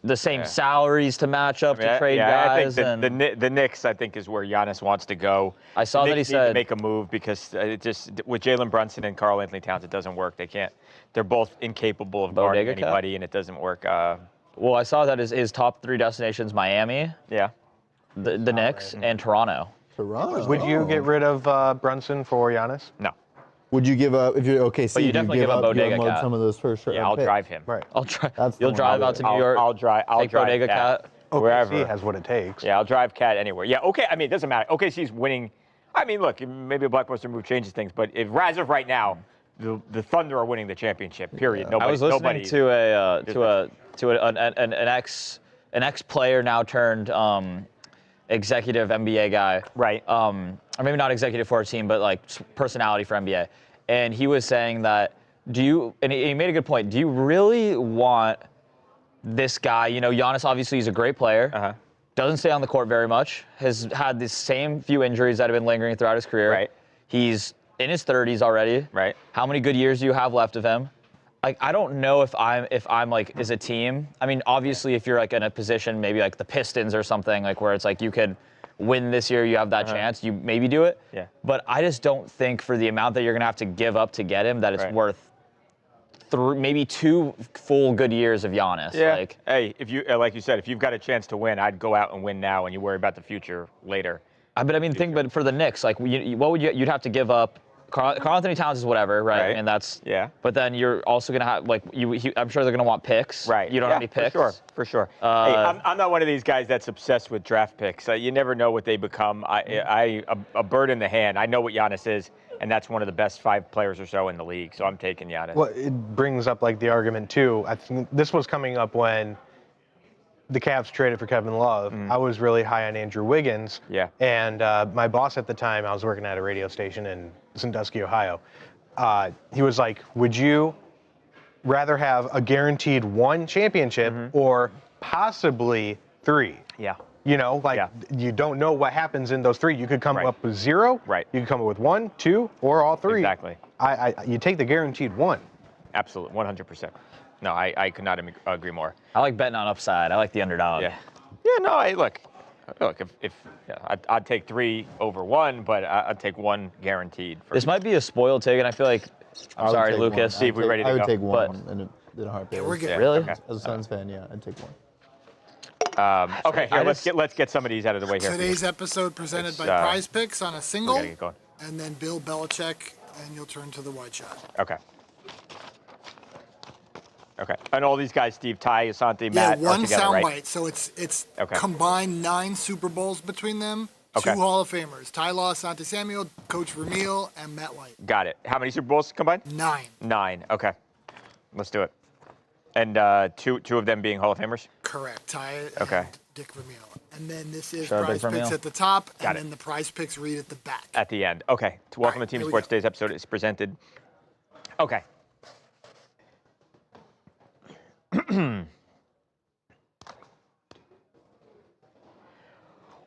the same salaries to match up to trade guys. I think the Knicks, I think, is where Giannis wants to go. I saw the that he Knicks need said to make a move because it just with Jalen Brunson and Karl Anthony Towns, it doesn't work. They can't. They're both incapable of guarding Bodega cut? anybody, and it doesn't work. well, I saw that his top 3 destinations: Miami, Yeah. the Knicks, and Toronto. Toronto. Would you get rid of Brunson for Giannis? No. Would you give up if you're OKC? you definitely give up Bodega Cat. some of those first. Yeah, I'll drive him. Right. I'll try. That's the You'll one drive I'll out to do. New York. I'll drive. Take Bodega Cat. Wherever. He has what it takes. Yeah, I'll drive Cat anywhere. Yeah, okay. I mean, it doesn't matter. OKC's winning. I mean, look, maybe a blockbuster move changes things, but if as of right now, the Thunder are winning the championship. Period. Nobody. I was listening nobody, to an ex player now turned executive NBA guy. Right. Or maybe not executive for a team, but like personality for NBA. And he was saying that and he made a good point. Do you really want this guy? Giannis obviously is a great player. Doesn't stay on the court very much. Has had the same few injuries that have been lingering throughout his career. Right. He's in his 30s already. Right. How many good years do you have left of him? Like, I don't know if I'm like as a team. I mean, obviously, if you're like in a position, maybe like the Pistons or something, like where it's like you could win this year, you have that chance, you maybe do it. Yeah. But I just don't think for the amount that you're gonna have to give up to get him that it's worth maybe 2 full good years of Giannis. Yeah. Like, hey, if you like you said, if you've got a chance to win, I'd go out and win now, and you worry about the future later. but I mean, but for the Knicks, like, what would you'd have to give up? Karl Anthony Towns is whatever, right? And that's But then you're also gonna have like I'm sure they're gonna want picks. Right. You don't have any picks. For sure. Hey, I'm not one of these guys that's obsessed with draft picks. You never know what they become. A bird in the hand. I know what Giannis is, and that's one of the best 5 players or so in the league. So I'm taking Giannis. Well, it brings up like the argument too. I think this was coming up when the Cavs traded for Kevin Love. I was really high on Andrew Wiggins. Yeah. And my boss at the time, I was working at a radio station in Sandusky, Ohio. He was like, would you rather have a guaranteed 1 championship or possibly 3? Yeah. You know, like you don't know what happens in those 3. You could come up with 0. Right. You could come up with 1, 2, or all 3. Exactly. You take the guaranteed 1. Absolutely, 100%. No, I could not agree more. I like betting on upside. I like the underdog. Yeah. No, look, if I'd take 3 over 1, but I'd take 1 guaranteed. This might be a spoiled take, and I feel like, I'm sorry, Lucas. Steve, we ready to go? I would take 1 in a heartbeat. Yeah, we're good. Really? Okay. As a Suns fan, yeah, I'd take 1. Okay, here, let's get some of these out of the way here. Today's episode presented by PrizePicks on a single, gotta get going. and then Bill Belichick, and you'll turn to the wide shot. Okay. And all these guys, Steve, Ty, Asante, Matt, Yeah, one are together, soundbite. right? So it's Okay. combined 9 Super Bowls between them. Okay. 2 Hall of Famers: Ty Law, Asante Samuel, Coach Ramil, and Matt White. Got it. How many Super Bowls combined? 9. 9. Okay. Let's do it. And two of them being Hall of Famers? Correct. Ty Okay. and Dick Ramil. And then this is Shout out Dick PrizePicks Vermeil. at the top, Got and it. then the PrizePicks read at the back. At the end. Okay. Welcome right, to Team here we Sports. go. Today's episode is presented. Okay.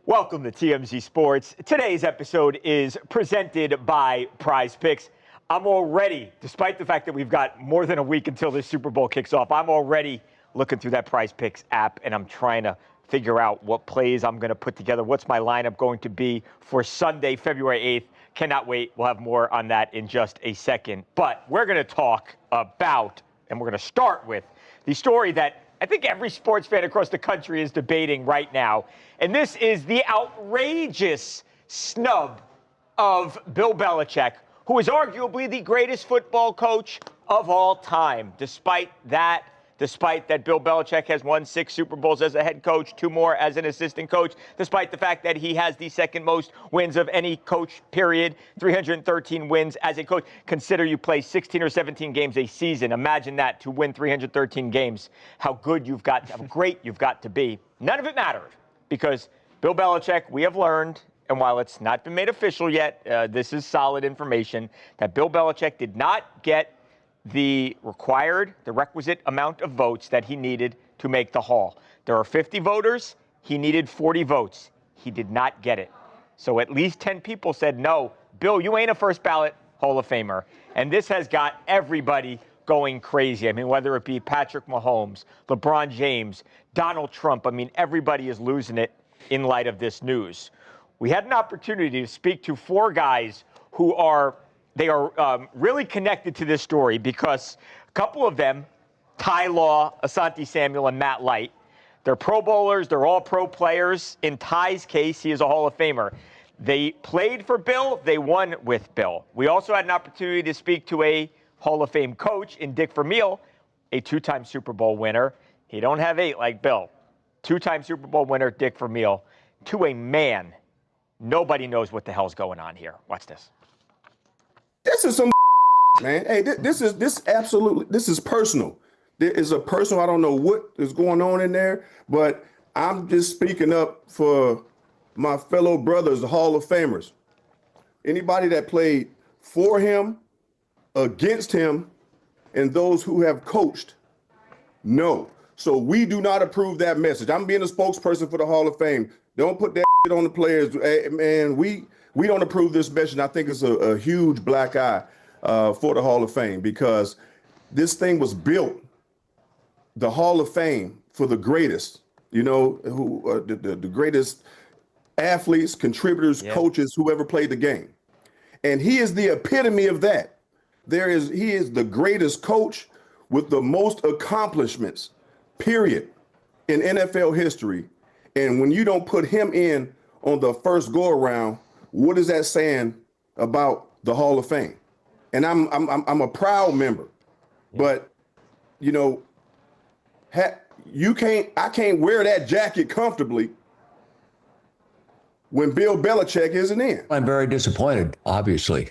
Welcome to TMZ Sports. Today's episode is presented by PrizePicks. I'm already, despite the fact that we've got more than a week until this Super Bowl kicks off, I'm already looking through that PrizePicks app, and I'm trying to figure out what plays I'm going to put together. What's my lineup going to be for Sunday, February 8th? Cannot wait. We'll have more on that in just a second. But we're going to talk about, and we're going to start with, the story that I think every sports fan across the country is debating right now. And this is the outrageous snub of Bill Belichick, who is arguably the greatest football coach of all time. Despite that Bill Belichick has won 6 Super Bowls as a head coach, 2 more as an assistant coach, despite the fact that he has the second most wins of any coach, period, 313 wins as a coach. Consider you play 16 or 17 games a season. Imagine that, to win 313 games, how good you've got, how great you've got to be. None of it mattered, because Bill Belichick, we have learned, and while it's not been made official yet, this is solid information, that Bill Belichick did not get the requisite amount of votes that he needed to make the Hall. There are 50 voters. He needed 40 votes. He did not get it. So at least 10 people said, no, Bill, you ain't a first ballot Hall of Famer. And this has got everybody going crazy. I mean, whether it be Patrick Mahomes, LeBron James, Donald Trump, I mean, everybody is losing it in light of this news. We had an opportunity to speak to 4 guys who are really connected to this story, because a couple of them, Ty Law, Asante Samuel, and Matt Light, they're Pro Bowlers. They're all pro players. In Ty's case, he is a Hall of Famer. They played for Bill. They won with Bill. We also had an opportunity to speak to a Hall of Fame coach in Dick Vermeil, a 2-time Super Bowl winner. He don't have 8 like Bill. 2-time Super Bowl winner, Dick Vermeil, to a man. Nobody knows what the hell's going on here. Watch this. This is some man. Hey, this is personal. There is a personal. I don't know what is going on in there, but I'm just speaking up for my fellow brothers, the Hall of Famers. Anybody that played for him, against him, and those who have coached, no. So we do not approve that message. I'm being a spokesperson for the Hall of Fame. Don't put that shit on the players. Hey, man, we don't approve this message. I think it's a huge black eye for the Hall of Fame, because this thing was built, the Hall of Fame, for the greatest, who the greatest athletes, contributors, coaches, whoever played the game. And he is the epitome of that. He is the greatest coach with the most accomplishments, period, in NFL history. And when you don't put him in on the first go around, what is that saying about the Hall of Fame? And I'm a proud member, but I can't wear that jacket comfortably when Bill Belichick isn't in. I'm very disappointed, obviously.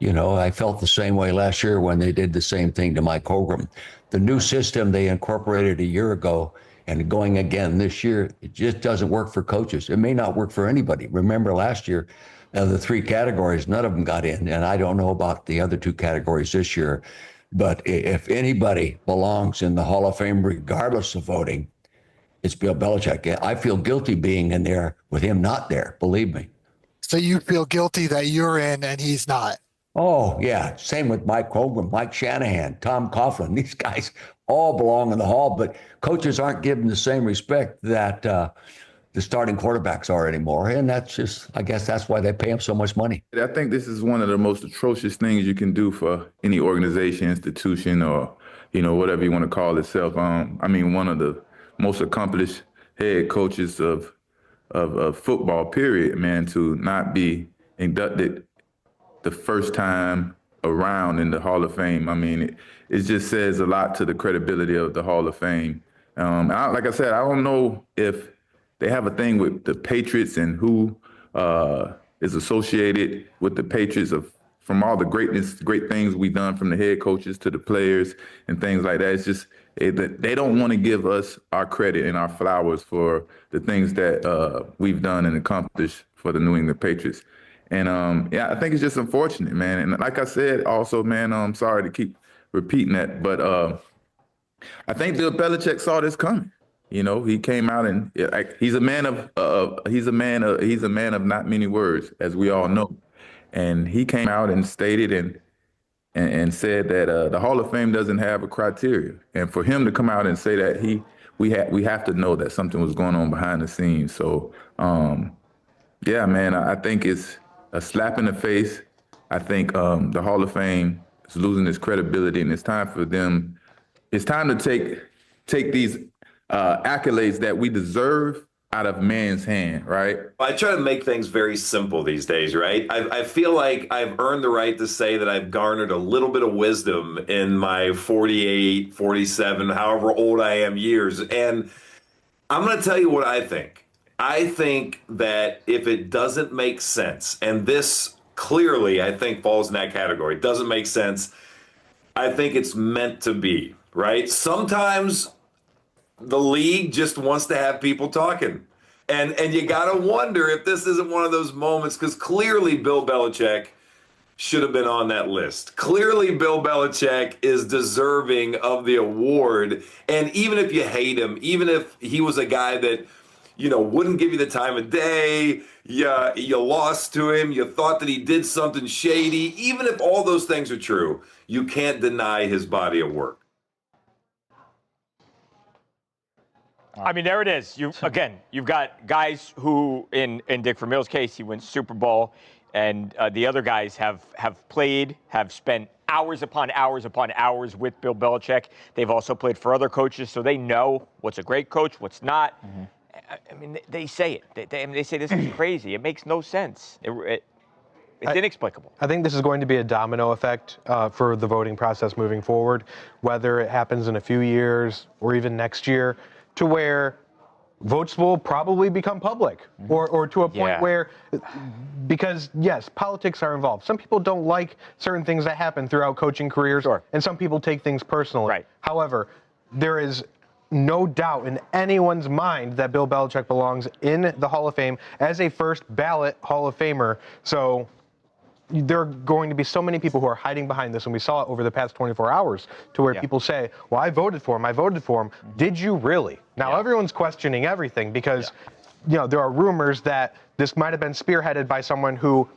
I felt the same way last year when they did the same thing to Mike Holmgren. The new system they incorporated a year ago and going again this year, it just doesn't work for coaches. It may not work for anybody. Remember last year, the 3 categories, none of them got in. And I don't know about the other 2 categories this year. But if anybody belongs in the Hall of Fame, regardless of voting, it's Bill Belichick. I feel guilty being in there with him not there, believe me. So you feel guilty that you're in and he's not? Oh, yeah. Same with Mike Hogan, Mike Shanahan, Tom Coughlin. These guys all belong in the hall, but coaches aren't given the same respect that the starting quarterbacks are anymore. And that's just, I guess that's why they pay them so much money. I think this is one of the most atrocious things you can do for any organization, institution, or, whatever you want to call itself. I mean, one of the most accomplished head coaches of football, period, man, to not be inducted the first time around in the Hall of Fame. I mean, it just says a lot to the credibility of the Hall of Fame. Like I said, I don't know if they have a thing with the Patriots and who is associated with the Patriots from all the great things we've done, from the head coaches to the players and things like that. It's just they don't want to give us our credit and our flowers for the things that we've done and accomplished for the New England Patriots. And I think it's just unfortunate, man. And like I said, also, man, I'm sorry to keep repeating that, but I think Bill Belichick saw this coming. He came out and he's a man of not many words, as we all know. And he came out and stated and said that the Hall of Fame doesn't have a criteria. And for him to come out and say that, we have to know that something was going on behind the scenes. So, yeah, man, I think it's a slap in the face. I think the Hall of Fame is losing its credibility, and it's time for them. It's time to take these accolades that we deserve out of man's hand, right? I try to make things very simple these days, right? I feel like I've earned the right to say that I've garnered a little bit of wisdom in my 48, 47, however old I am years. And I'm going to tell you what I think. I think that if it doesn't make sense, and this clearly, I think, falls in that category, it doesn't make sense, I think it's meant to be, right? Sometimes the league just wants to have people talking. And you got to wonder if this isn't one of those moments, because clearly Bill Belichick should have been on that list. Clearly Bill Belichick is deserving of the award. And even if you hate him, even if he was a guy that, wouldn't give you the time of day, you lost to him, you thought that he did something shady, even if all those things are true, you can't deny his body of work. I mean, there it is. You've got guys who, in Dick Vermeil's case, he wins Super Bowl, and the other guys have played, have spent hours upon hours upon hours with Bill Belichick. They've also played for other coaches, so they know what's a great coach, what's not. Mm-hmm. I mean, they say it. They say this is crazy. It makes no sense. It's inexplicable. I think this is going to be a domino effect for the voting process moving forward, whether it happens in a few years or even next year, to where votes will probably become public, or to a point where, because yes, politics are involved. Some people don't like certain things that happen throughout coaching careers, and some people take things personally. Right. However, there is no doubt in anyone's mind that Bill Belichick belongs in the Hall of Fame as a first ballot Hall of Famer. So there are going to be so many people who are hiding behind this, and we saw it over the past 24 hours, to where people say, well, I voted for him. Did you really? Now everyone's questioning everything because there are rumors that this might have been spearheaded by someone who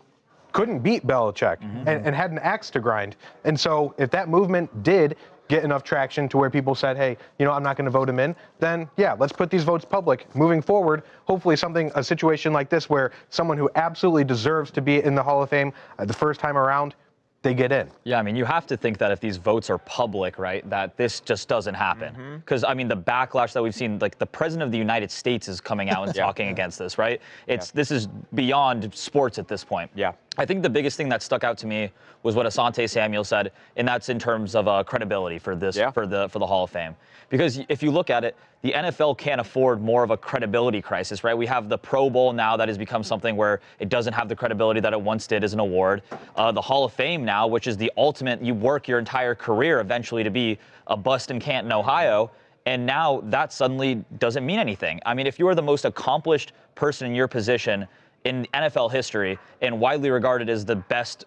couldn't beat Belichick and had an axe to grind. And so if that movement did get enough traction to where people said, hey, I'm not going to vote him in, then let's put these votes public. Moving forward, hopefully a situation like this where someone who absolutely deserves to be in the Hall of Fame the first time around, they get in. Yeah, I mean, you have to think that if these votes are public, right, that this just doesn't happen. Because, I mean, the backlash that we've seen, like the President of the United States is coming out and talking against this, right? This is beyond sports at this point. Yeah. I think the biggest thing that stuck out to me was what Asante Samuel said, and that's in terms of credibility for this, for the Hall of Fame. Because if you look at it, the NFL can't afford more of a credibility crisis, right? We have the Pro Bowl now that has become something where it doesn't have the credibility that it once did as an award. The Hall of Fame now, which is the ultimate, you work your entire career eventually to be a bust in Canton, Ohio. And now that suddenly doesn't mean anything. I mean, if you are the most accomplished person in your position in NFL history and widely regarded as the best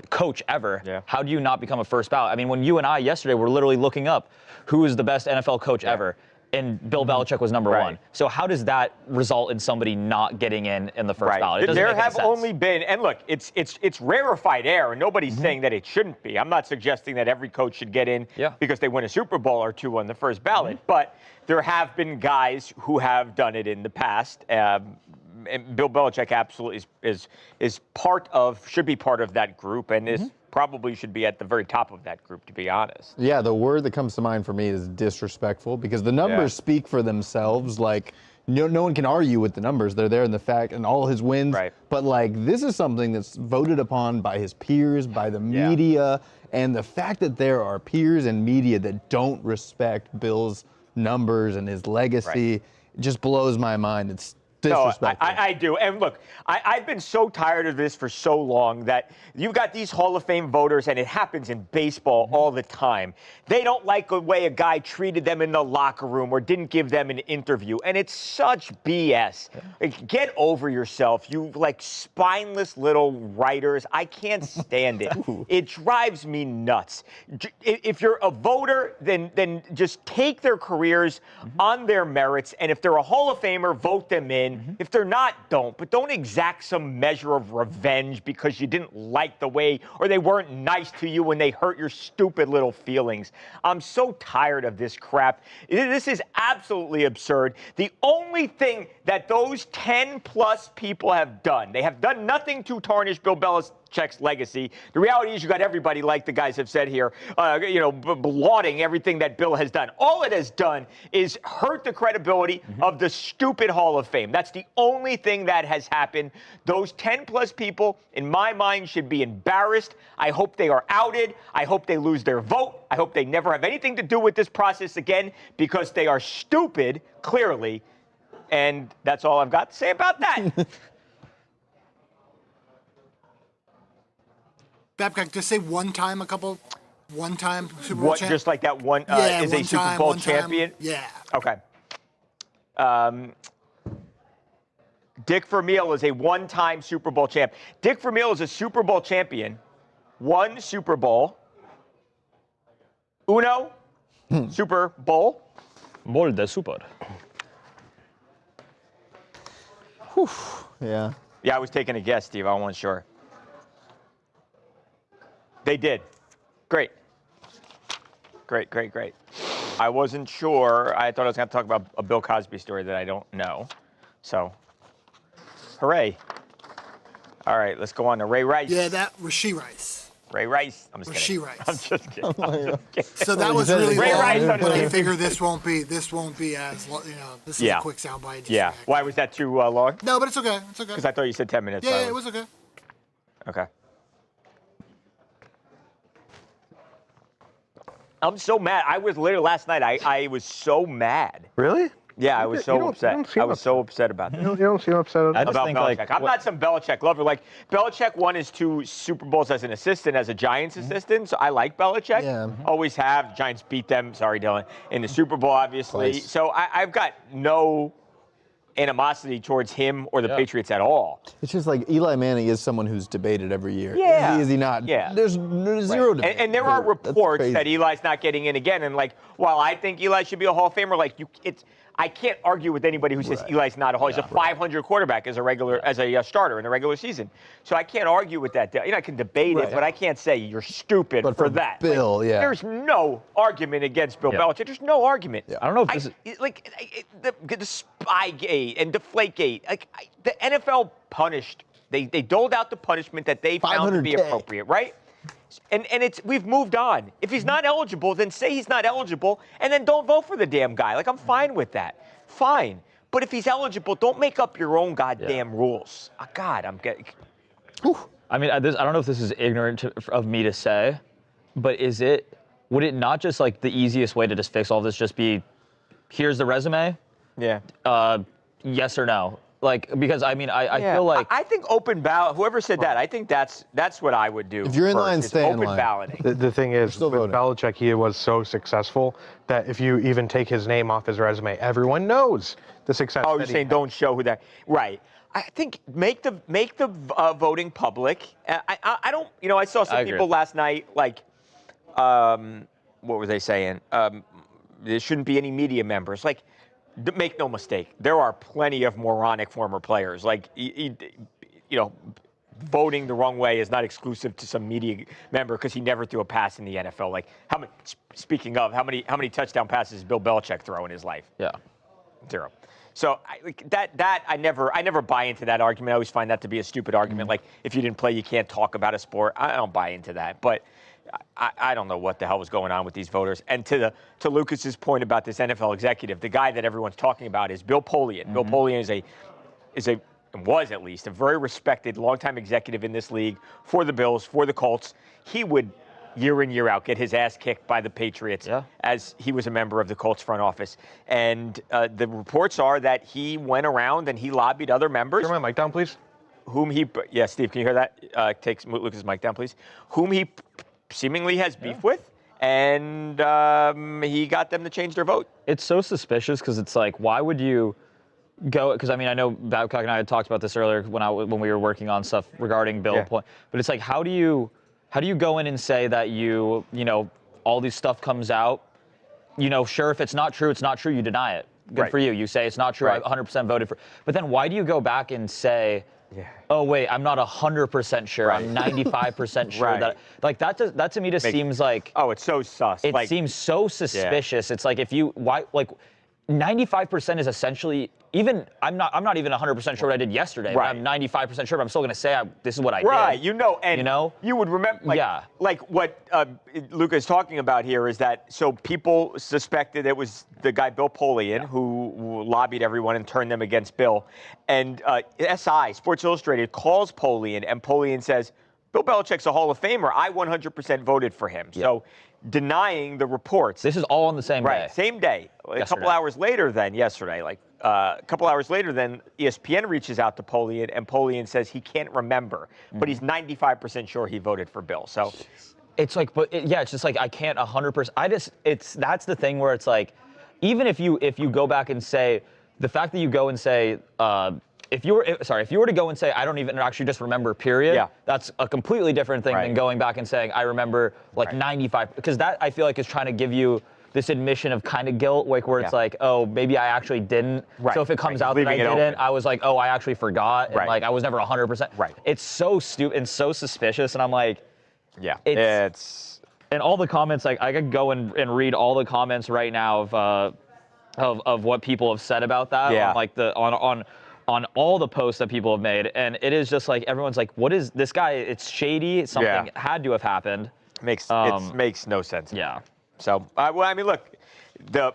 coach ever, how do you not become a first ballot? I mean, when you and I yesterday were literally looking up who is the best NFL coach ever, and Bill Belichick was number one. So how does that result in somebody not getting in the first ballot? It doesn't There make any have sense. only been, and look, it's rarefied air, and nobody's saying that it shouldn't be. I'm not suggesting that every coach should get in because they win a Super Bowl or two on the first ballot, but there have been guys who have done it in the past. And Bill Belichick absolutely is should be part of that group, and is probably should be at the very top of that group, to be honest. Yeah, the word that comes to mind for me is disrespectful, because the numbers speak for themselves. Like, no one can argue with the numbers. They're there in the fact and all his wins. Right. But like, this is something that's voted upon by his peers, by the media, and the fact that there are peers and media that don't respect Bill's numbers and his legacy just blows my mind. It's disrespectful. No, I do. And look, I've been so tired of this for so long that you've got these Hall of Fame voters, and it happens in baseball all the time. They don't like the way a guy treated them in the locker room or didn't give them an interview. And it's such BS. Like, get over yourself, you like spineless little writers. I can't stand it. It drives me nuts. If you're a voter, then just take their careers on their merits. And if they're a Hall of Famer, vote them in. If they're not, don't. But don't exact some measure of revenge because you didn't like the way or they weren't nice to you when they hurt your stupid little feelings. I'm so tired of this crap. This is absolutely absurd. The only thing that those 10-plus people have done, they have done nothing to tarnish Bill Belichick's legacy. The reality is you got everybody, like the guys have said here, lauding everything that Bill has done. All it has done is hurt the credibility of the stupid Hall of Fame. That's the only thing that has happened. Those 10-plus people, in my mind, should be embarrassed. I hope they are outed. I hope they lose their vote. I hope they never have anything to do with this process again, because they are stupid, clearly. And that's all I've got to say about that. Babcock, just say one time Super Bowl champ. Just like that one is a Super Bowl champion? Yeah. Okay. Dick Vermeil is a one-time Super Bowl champ. Dick Vermeil is a Super Bowl champion. One Super Bowl. Uno. Super Bowl. Bowl de Super. Whew. Yeah. Yeah, I was taking a guess, Steve. I wasn't sure. They did. Great. Great. I wasn't sure. I thought I was going to talk about a Bill Cosby story that I don't know. So, hooray. All right, let's go on to Ray Rice. Yeah, that Rashee Rice. Ray Rice. I'm just kidding. Rashee Rice. I'm just kidding. So that was really Ray long, Rice. but I figure this won't be as, this is a quick soundbite. Yeah. Why was that too long? No, but it's okay. It's okay. Because I thought you said 10 minutes. Yeah, it was okay. Okay. I'm so mad. I was literally last night. I was so mad. Really? Yeah, I was so upset. I was so upset about this. You don't seem upset I just about think, Belichick. like, I'm not some Belichick lover. Like, Belichick won his 2 Super Bowls as an assistant, as a Giants assistant. So I like Belichick. Yeah. Always have. Giants beat them. Sorry, Dylan. In the Super Bowl, obviously. Twice. So I've got no animosity towards him or the Patriots at all. It's just like Eli Manning is someone who's debated every year. Yeah. Is he not? Yeah. There's zero debate. And there are That's reports crazy. that Eli's not getting in again. And like, while I think Eli should be a Hall of Famer, like I can't argue with anybody who says Eli's not a Hall. He's a 500 quarterback as a starter in the regular season. So I can't argue with that. I can debate it, but I can't say you're stupid But for that. Bill, There's no argument against Bill Belichick. There's no argument. I don't know if this is the Spygate and Deflategate. The NFL punished. They doled out the punishment that they found to be 500K. appropriate, right? And we've moved on. If he's not eligible, then say he's not eligible, and then don't vote for the damn guy. Like, I'm fine with that. Fine. But if he's eligible, don't make up your own goddamn rules. God, I'm getting. I mean, I don't know if this is ignorant of me to say, but would it not just, like, the easiest way to just fix all this just be, here's the resume? Yeah. Yes or no? Like, because I mean, I feel like I think open ballot. Whoever said that, I think that's what I would do. If you're in first, line, is stay in open line. balloting. The thing is, still with voting. Belichick, he was so successful that if you even take his name off his resume, everyone knows the success. Oh, that you're he saying had. don't show who that? Right. I think make the voting public. I don't. I saw some I agree. people last night. Like, what were they saying? there shouldn't be any media members. Like, make no mistake, there are plenty of moronic former players. Like, you know, voting the wrong way is not exclusive to some media member because he never threw a pass in the NFL. Like, how many? Speaking of, how many touchdown passes did Bill Belichick throw in his life? Yeah, 0. So I never buy into that argument. I always find that to be a stupid argument. Like, if you didn't play, you can't talk about a sport. I don't buy into that. But I don't know what the hell was going on with these voters. And to Lucas's point about this NFL executive, the guy that everyone's talking about is Bill Polian. Bill Polian was at least a very respected, longtime executive in this league for the Bills, for the Colts. He would, year in, year out, get his ass kicked by the Patriots as he was a member of the Colts front office. And the reports are that he went around and he lobbied other members. Turn my mic down, please. Steve, can you hear that? Take Lucas' mic down, please. Whom he seemingly has beef with, and he got them to change their vote. It's so suspicious because it's like, why would you go? Because I mean, I know Babcock and I had talked about this earlier when we were working on stuff regarding Bill. But it's like, how do you go in and say that you know, all this stuff comes out, you know, sure, if it's not true, it's not true, you deny it. Good for you. You say it's not true, I 100% voted for. But then why do you go back and say, oh, wait, I'm not 100% sure, I'm 95% sure that, like, that to me just seems like, oh, it's so sus. It seems so suspicious. It's like, if you, why, like, 95% is essentially, even, I'm not even 100% sure what I did yesterday, but I'm 95% sure, but I'm still going to say this is what I did. Right, you know, you would remember, like what Luca is talking about here is that, so people suspected it was the guy Bill Polian who lobbied everyone and turned them against Bill. And SI, Sports Illustrated, calls Polian, and Polian says, Bill Belichick's a Hall of Famer. I 100% voted for him. So denying the reports. This is all on the same day. Same day. A couple hours later than yesterday, a couple hours later then ESPN reaches out to Polian, and Polian says he can't remember, but he's 95% sure he voted for Bill. So it's like, it's just like, I can't 100%. That's the thing where it's like, even if you go back and say, the fact that you go and say, if you were to go and say, I don't even actually just remember, period, that's a completely different thing than going back and saying, I remember like 95, because that I feel like is trying to give you this admission of kind of guilt, like where it's like, oh, maybe I actually didn't. So if it comes out that I didn't, I was like, oh, I actually forgot, and like I was never 100%. It's so stupid and so suspicious, and I'm like, it's and all the comments, like I could go and read all the comments right now of what people have said about that, on like on all the posts that people have made, and it is just like, everyone's like, what is this guy? It's shady. Something had to have happened. It makes no sense. Yeah. So, well, I mean, look, the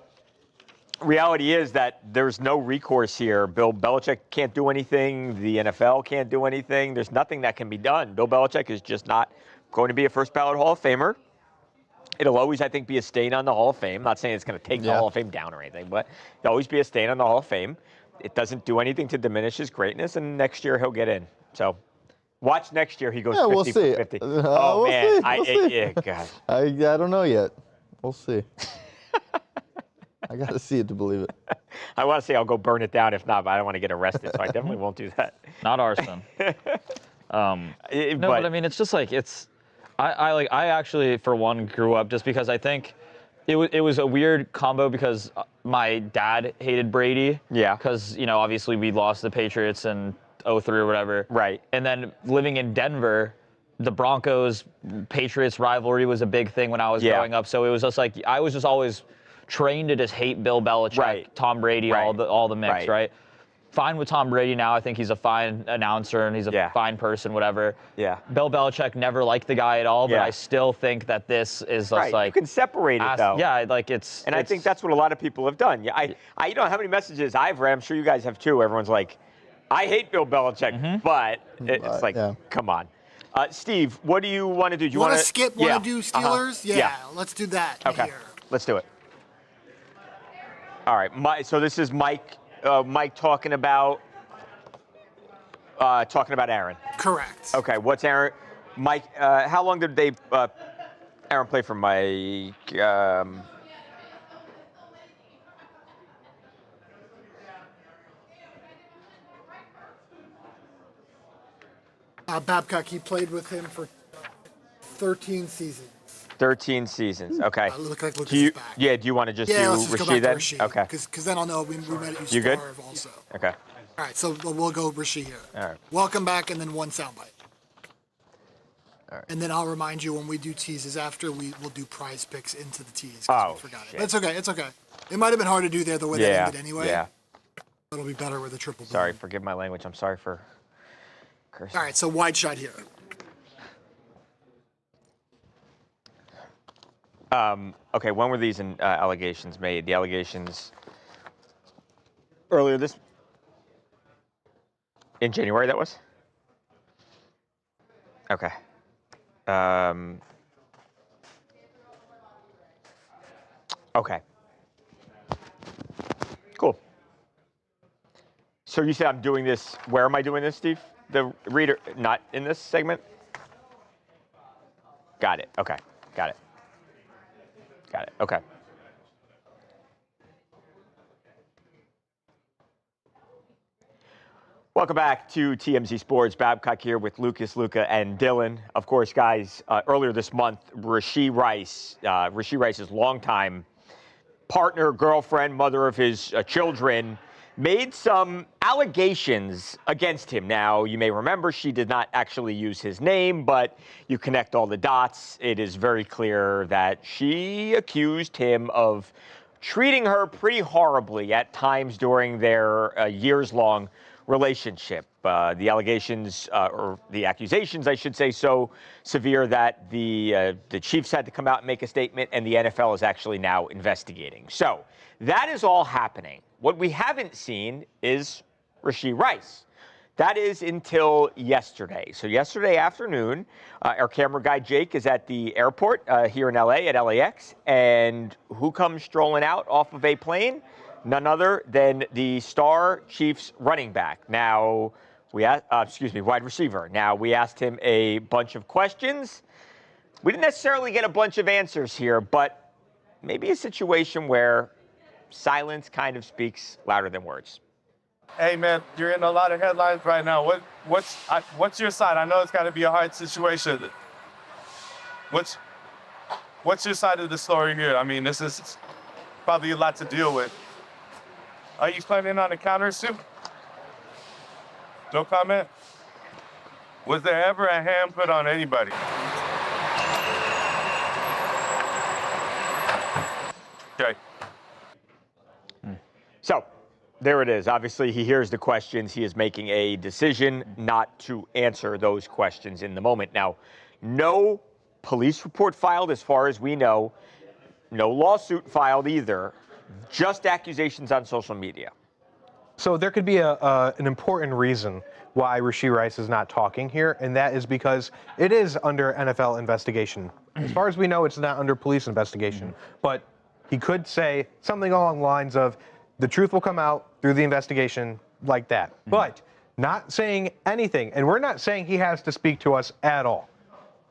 reality is that there's no recourse here. Bill Belichick can't do anything. The NFL can't do anything. There's nothing that can be done. Bill Belichick is just not going to be a first ballot Hall of Famer. It'll always, I think, be a stain on the Hall of Fame. Not saying it's going to take the Hall of Fame down or anything, but it'll always be a stain on the Hall of Fame. It doesn't do anything to diminish his greatness, and next year he'll get in. So watch next year he goes 50 for 50. Oh, we'll man. See. God. I don't know yet. We'll see. I got to see it to believe it. I want to say I'll go burn it down if not, but I don't want to get arrested, so I definitely won't do that. Not arson. But I mean, it's just like, I actually, for one, grew up just because I think it was a weird combo because my dad hated Brady. Yeah. Because, you know, obviously we lost the Patriots in 2003 or whatever. Right. And then living in Denver, the Broncos-Patriots rivalry was a big thing when I was growing up. So it was just like, I was just always trained to just hate Bill Belichick, Tom Brady, all the mix, right? Fine with Tom Brady now. I think he's a fine announcer and he's a fine person, whatever. Yeah. Bill Belichick never liked the guy at all, but I still think that this is just like, you can separate it though. Yeah, like it's. And I think that's what a lot of people have done. Yeah, I you know how many messages I've read. I'm sure you guys have too. Everyone's like, I hate Bill Belichick, but it's like, come on. Steve, what do you want to do? Do you want to skip? Want to do Steelers? Yeah, let's do that. Okay, here. Let's do it. All right, so this is Mike. Mike talking about Aaron. Correct. Okay, what's Aaron? Mike, how long did Aaron play for Mike? Babcock, he played with him for 13 seasons. 13 seasons. Okay. Look like Do you, yeah, do you want to just do let's just go Rashee back then? to Rashee. Okay. Because then I'll know we met at You good? Starve also. Okay. All right, so we'll go Rashee here. All right. Welcome back, and then one soundbite. All right. And then I'll remind you when we do teases after, we'll do prize picks into the tease. Oh, we forgot shit. it. It's okay. It's okay. It might have been hard to do there the way that ended anyway. Yeah. It'll be better with a triple. Sorry, boom. forgive my language. I'm sorry for cursing. All right, so wide shot here. Okay, when were these allegations made? The allegations earlier in January, that was? Okay. Okay. Cool. So you said I'm doing this. Where am I doing this, Steve? The reader, not in this segment? Got it. Okay. Got it. Got it. Okay. Welcome back to TMZ Sports. Babcock here with Lucas, Luca, and Dylan. Of course, guys, earlier this month, Rashee Rice's longtime partner, girlfriend, mother of his children, made some allegations against him. Now, you may remember she did not actually use his name, but you connect all the dots. It is very clear that she accused him of treating her pretty horribly at times during their years-long relationship. The allegations, or the accusations, I should say, so severe that the Chiefs had to come out and make a statement, and the NFL is actually now investigating. So that is all happening. What we haven't seen is Rashee Rice. That is until yesterday. So yesterday afternoon, our camera guy Jake is at the airport here in LA at LAX, and who comes strolling out off of a plane? None other than the star Chiefs running back. Now, wide receiver. Now, we asked him a bunch of questions. We didn't necessarily get a bunch of answers here, but maybe a situation where silence kind of speaks louder than words. Hey man, you're in a lot of headlines right now. What's your side? I know it's got to be a hard situation. What's your side of the story here? I mean, this is probably a lot to deal with. Are you planning on a counter suit? No comment? Was there ever a hand put on anybody? Okay. So, there it is. Obviously, he hears the questions. He is making a decision not to answer those questions in the moment. Now, no police report filed as far as we know. No lawsuit filed either. Just accusations on social media. So there could be an important reason why Rashee Rice is not talking here, and that is because it is under NFL investigation. As far as we know, it's not under police investigation. But he could say something along the lines of, the truth will come out through the investigation, like that. But not saying anything, and we're not saying he has to speak to us at all.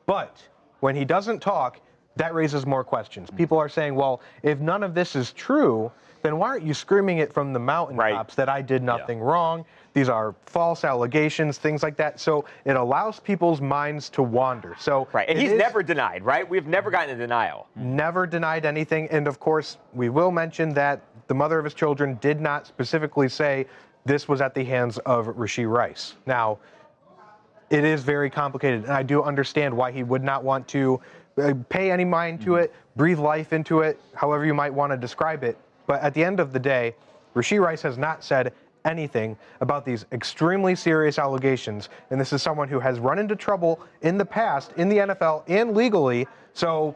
But when he doesn't talk, that raises more questions. People are saying, well, if none of this is true, then why aren't you screaming it from the mountaintops that I did nothing wrong? These are false allegations, things like that. So it allows people's minds to wander. So and he's never denied, right? We've never gotten a denial. Never denied anything. And of course, we will mention that the mother of his children did not specifically say this was at the hands of Rashee Rice. Now, it is very complicated, and I do understand why he would not want to pay any mind to it, breathe life into it, however you might want to describe it. But at the end of the day, Rashee Rice has not said anything about these extremely serious allegations. And this is someone who has run into trouble in the past in the NFL and legally. So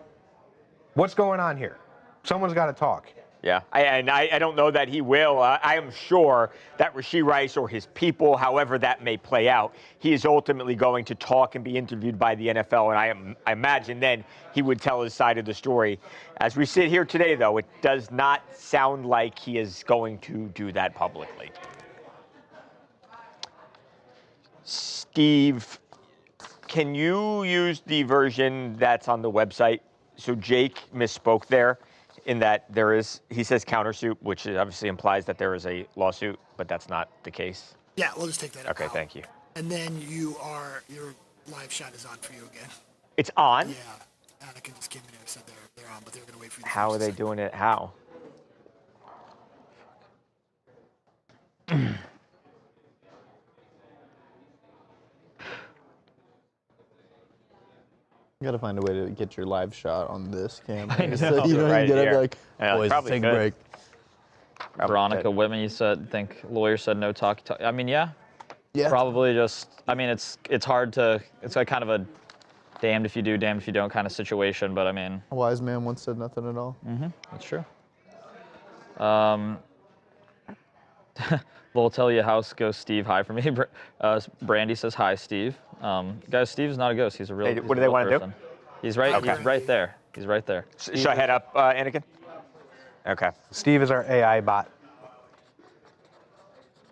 what's going on here? Someone's got to talk. Yeah, I don't know that he will. I am sure that Rashee Rice or his people, however that may play out, he is ultimately going to talk and be interviewed by the NFL, and I imagine then he would tell his side of the story. As we sit here today, though, it does not sound like he is going to do that publicly. Steve, can you use the version that's on the website? So Jake misspoke there. In that he says countersuit, which obviously implies that there is a lawsuit, but that's not the case. Yeah, we'll just take that out. Okay, thank you. And then your live shot is on for you again. It's on? Yeah. Anakin just came in and said they're on, but they're going to wait for you. How are they doing it? How? You got to find a way to get your live shot on this camera. So you don't right even get here. up like, Yeah, boys, probably take a could. break. Veronica Whitman, you said, lawyer said no talk. I mean, yeah. Yeah. Probably just, I mean, it's hard to, it's like kind of a damned if you do, damned if you don't kind of situation, but I mean. A wise man once said nothing at all. That's true. We'll tell you house ghost Steve, hi for me. Brandy says hi, Steve. Guys, Steve's not a ghost. He's a real. Hey, what do they want to do? He's right. Okay. He's right there. He's right there. Should I head up, Anakin? Okay. Steve is our AI bot.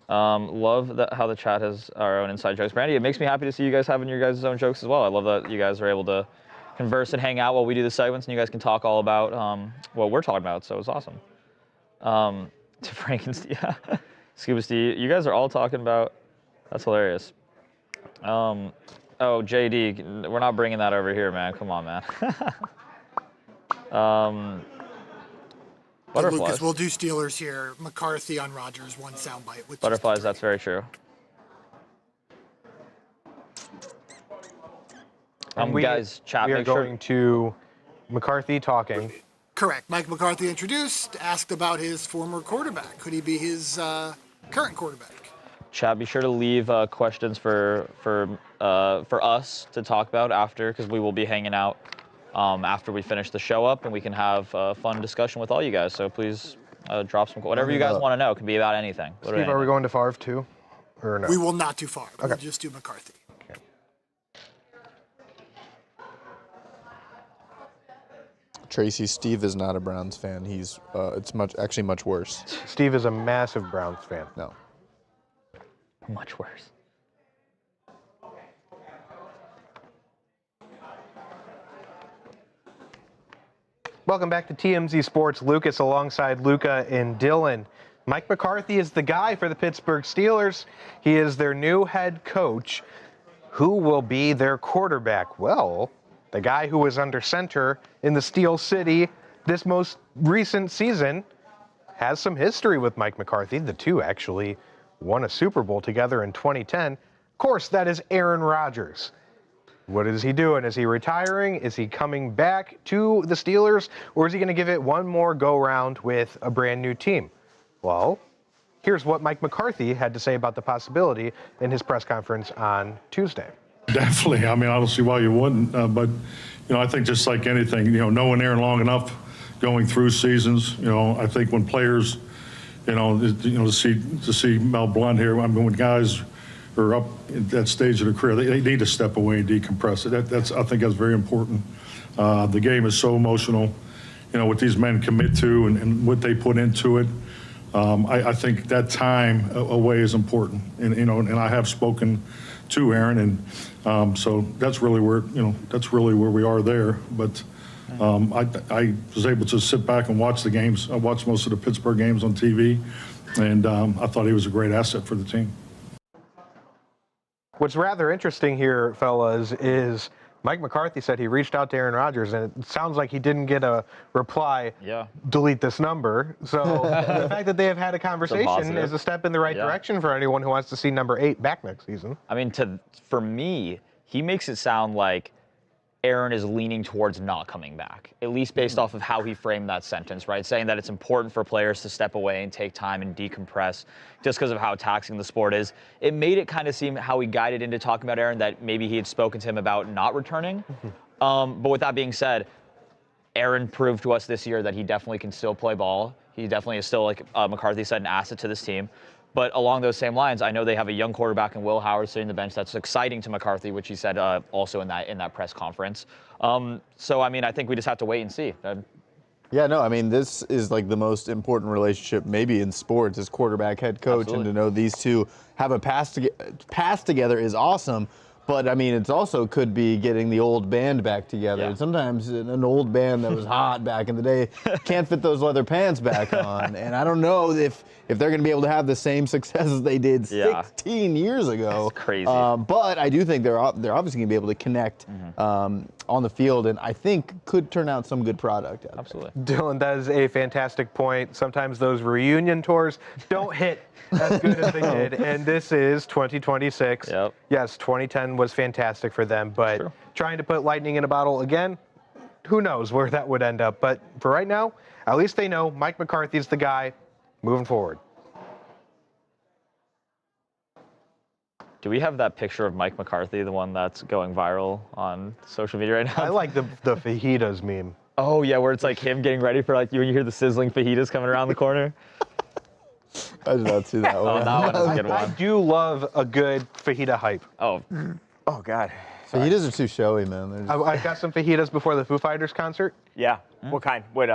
Love how the chat has our own inside jokes. Brandy, it makes me happy to see you guys having your guys' own jokes as well. I love that you guys are able to converse and hang out while we do the segments, and you guys can talk all about what we're talking about. So it's awesome. To Frankenstein, yeah. Scuba Steve, you guys are all talking about. That's hilarious. Oh, JD, we're not bringing that over here, man. Come on, man. Butterflies. Lucas, we'll do Steelers here. McCarthy on Rodgers, one soundbite. Butterflies, that's very true. Guys, chat, we are make sure. going to McCarthy talking. Correct. Mike McCarthy introduced, asked about his former quarterback. Could he be his current quarterback? Chat, be sure to leave questions for us to talk about after, because we will be hanging out after we finish the show up, and we can have a fun discussion with all you guys. So please drop some, whatever you guys want to know. It can be about anything. Steve, are we going to Favre too, or no? We will not do Favre. We'll just do McCarthy. Okay. Tracy, Steve is not a Browns fan. He's it's actually much worse. Steve is a massive Browns fan. No. Much worse. Welcome back to TMZ Sports. Lucas alongside Luca and Dylan. Mike McCarthy is the guy for the Pittsburgh Steelers. He is their new head coach. Who will be their quarterback? Well, the guy who was under center in the Steel City this most recent season has some history with Mike McCarthy. The two actually won a Super Bowl together in 2010. Of course, that is Aaron Rodgers. What is he doing? Is he retiring? Is he coming back to the Steelers? Or is he going to give it one more go-round with a brand new team? Well, here's what Mike McCarthy had to say about the possibility in his press conference on Tuesday. Definitely. I mean, I don't see why you wouldn't. But, I think just like anything, knowing Aaron long enough, going through seasons, I think when players, to see Mel Blunt here, I mean, when guys are up at that stage of their career, they need to step away and decompress. I think that's very important. The game is so emotional, what these men commit to and what they put into it. I think that time away is important, and I have spoken to Aaron, and so that's really where we are there. But I was able to sit back and watch the games. I watched most of the Pittsburgh games on TV, and I thought he was a great asset for the team. What's rather interesting here, fellas, is Mike McCarthy said he reached out to Aaron Rodgers, and it sounds like he didn't get a reply, delete this number. So the fact that they have had a conversation is a step in the right direction for anyone who wants to see number 8 back next season. I mean, for me, he makes it sound like Aaron is leaning towards not coming back, at least based off of how he framed that sentence, right? Saying that it's important for players to step away and take time and decompress just because of how taxing the sport is. It made it kind of seem how he guided into talking about Aaron that maybe he had spoken to him about not returning. But with that being said, Aaron proved to us this year that he definitely can still play ball. He definitely is still, like McCarthy said, an asset to this team. But along those same lines, I know they have a young quarterback in Will Howard sitting on the bench. That's exciting to McCarthy, which he said also in that press conference. So, I mean, I think we just have to wait and see. Yeah, no, I mean, this is like the most important relationship maybe in sports is quarterback, head coach. Absolutely. And to know these two have a pass together is awesome. But, I mean, it's also could be getting the old band back together. Yeah. Sometimes an old band that was hot back in the day can't fit those leather pants back on. And I don't know if if they're going to be able to have the same success as they did 16 years ago. That's crazy. But I do think they're obviously going to be able to connect on the field, and I think could turn out some good product. Absolutely. Dylan, that is a fantastic point. Sometimes those reunion tours don't hit as good as they did, and this is 2026. Yep. Yes, 2010 was fantastic for them, but trying to put lightning in a bottle again, who knows where that would end up. But for right now, at least they know Mike McCarthy's the guy moving forward. Do we have that picture of Mike McCarthy, the one that's going viral on social media right now? I like the fajitas meme. Oh, yeah, where it's like him getting ready for like when you hear the sizzling fajitas coming around the corner. I did not see that one. Oh, that one is a good I one. do love a good fajita hype. Oh, God. Fajitas are too showy, man. I got some fajitas before the Foo Fighters concert. Yeah. What kind? What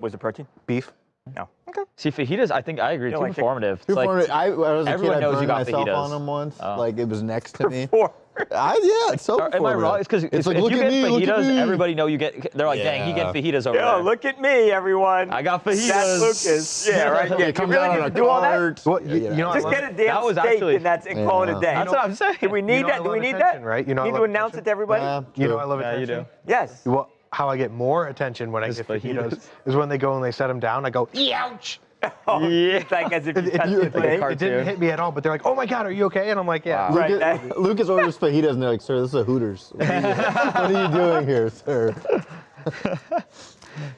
was the protein? Beef. No. see, fajitas, I think I agree. Too like informative. Too It's like, informative. I was a everyone kid, I knows you burned got myself fajitas. on them once. Oh. Like it was next to me. Four. Yeah, it's so Am I informative. wrong? It's because it's if like, you look get at me, look at fajitas, me. everybody know you get. They're like, dang, he get fajitas over Yo, there. look at me, everyone. I got fajitas. That's Lucas. Yeah, right. Yeah, Come you really down need on to a do all that? cart. Well, you know, Just get a damn That was steak actually- and call it a day. That's what I'm saying. Do we need You know I that? Do we love need attention, that? right? You know I need love to announce attention. it to everybody? Yeah, You know true. I love Yeah, you attention. do. Yes. Well, how I get more attention when I Just get fajitas fajitas. is when they go and they set them down. I go, ouch! Oh, yeah. It's like as if you touched the thing. It didn't hit me at all, but they're like, oh my God, are you okay? And I'm like, yeah. Wow. Right. Lucas orders fajitas, and they're like, sir, this is a Hooters. What are you doing here, sir?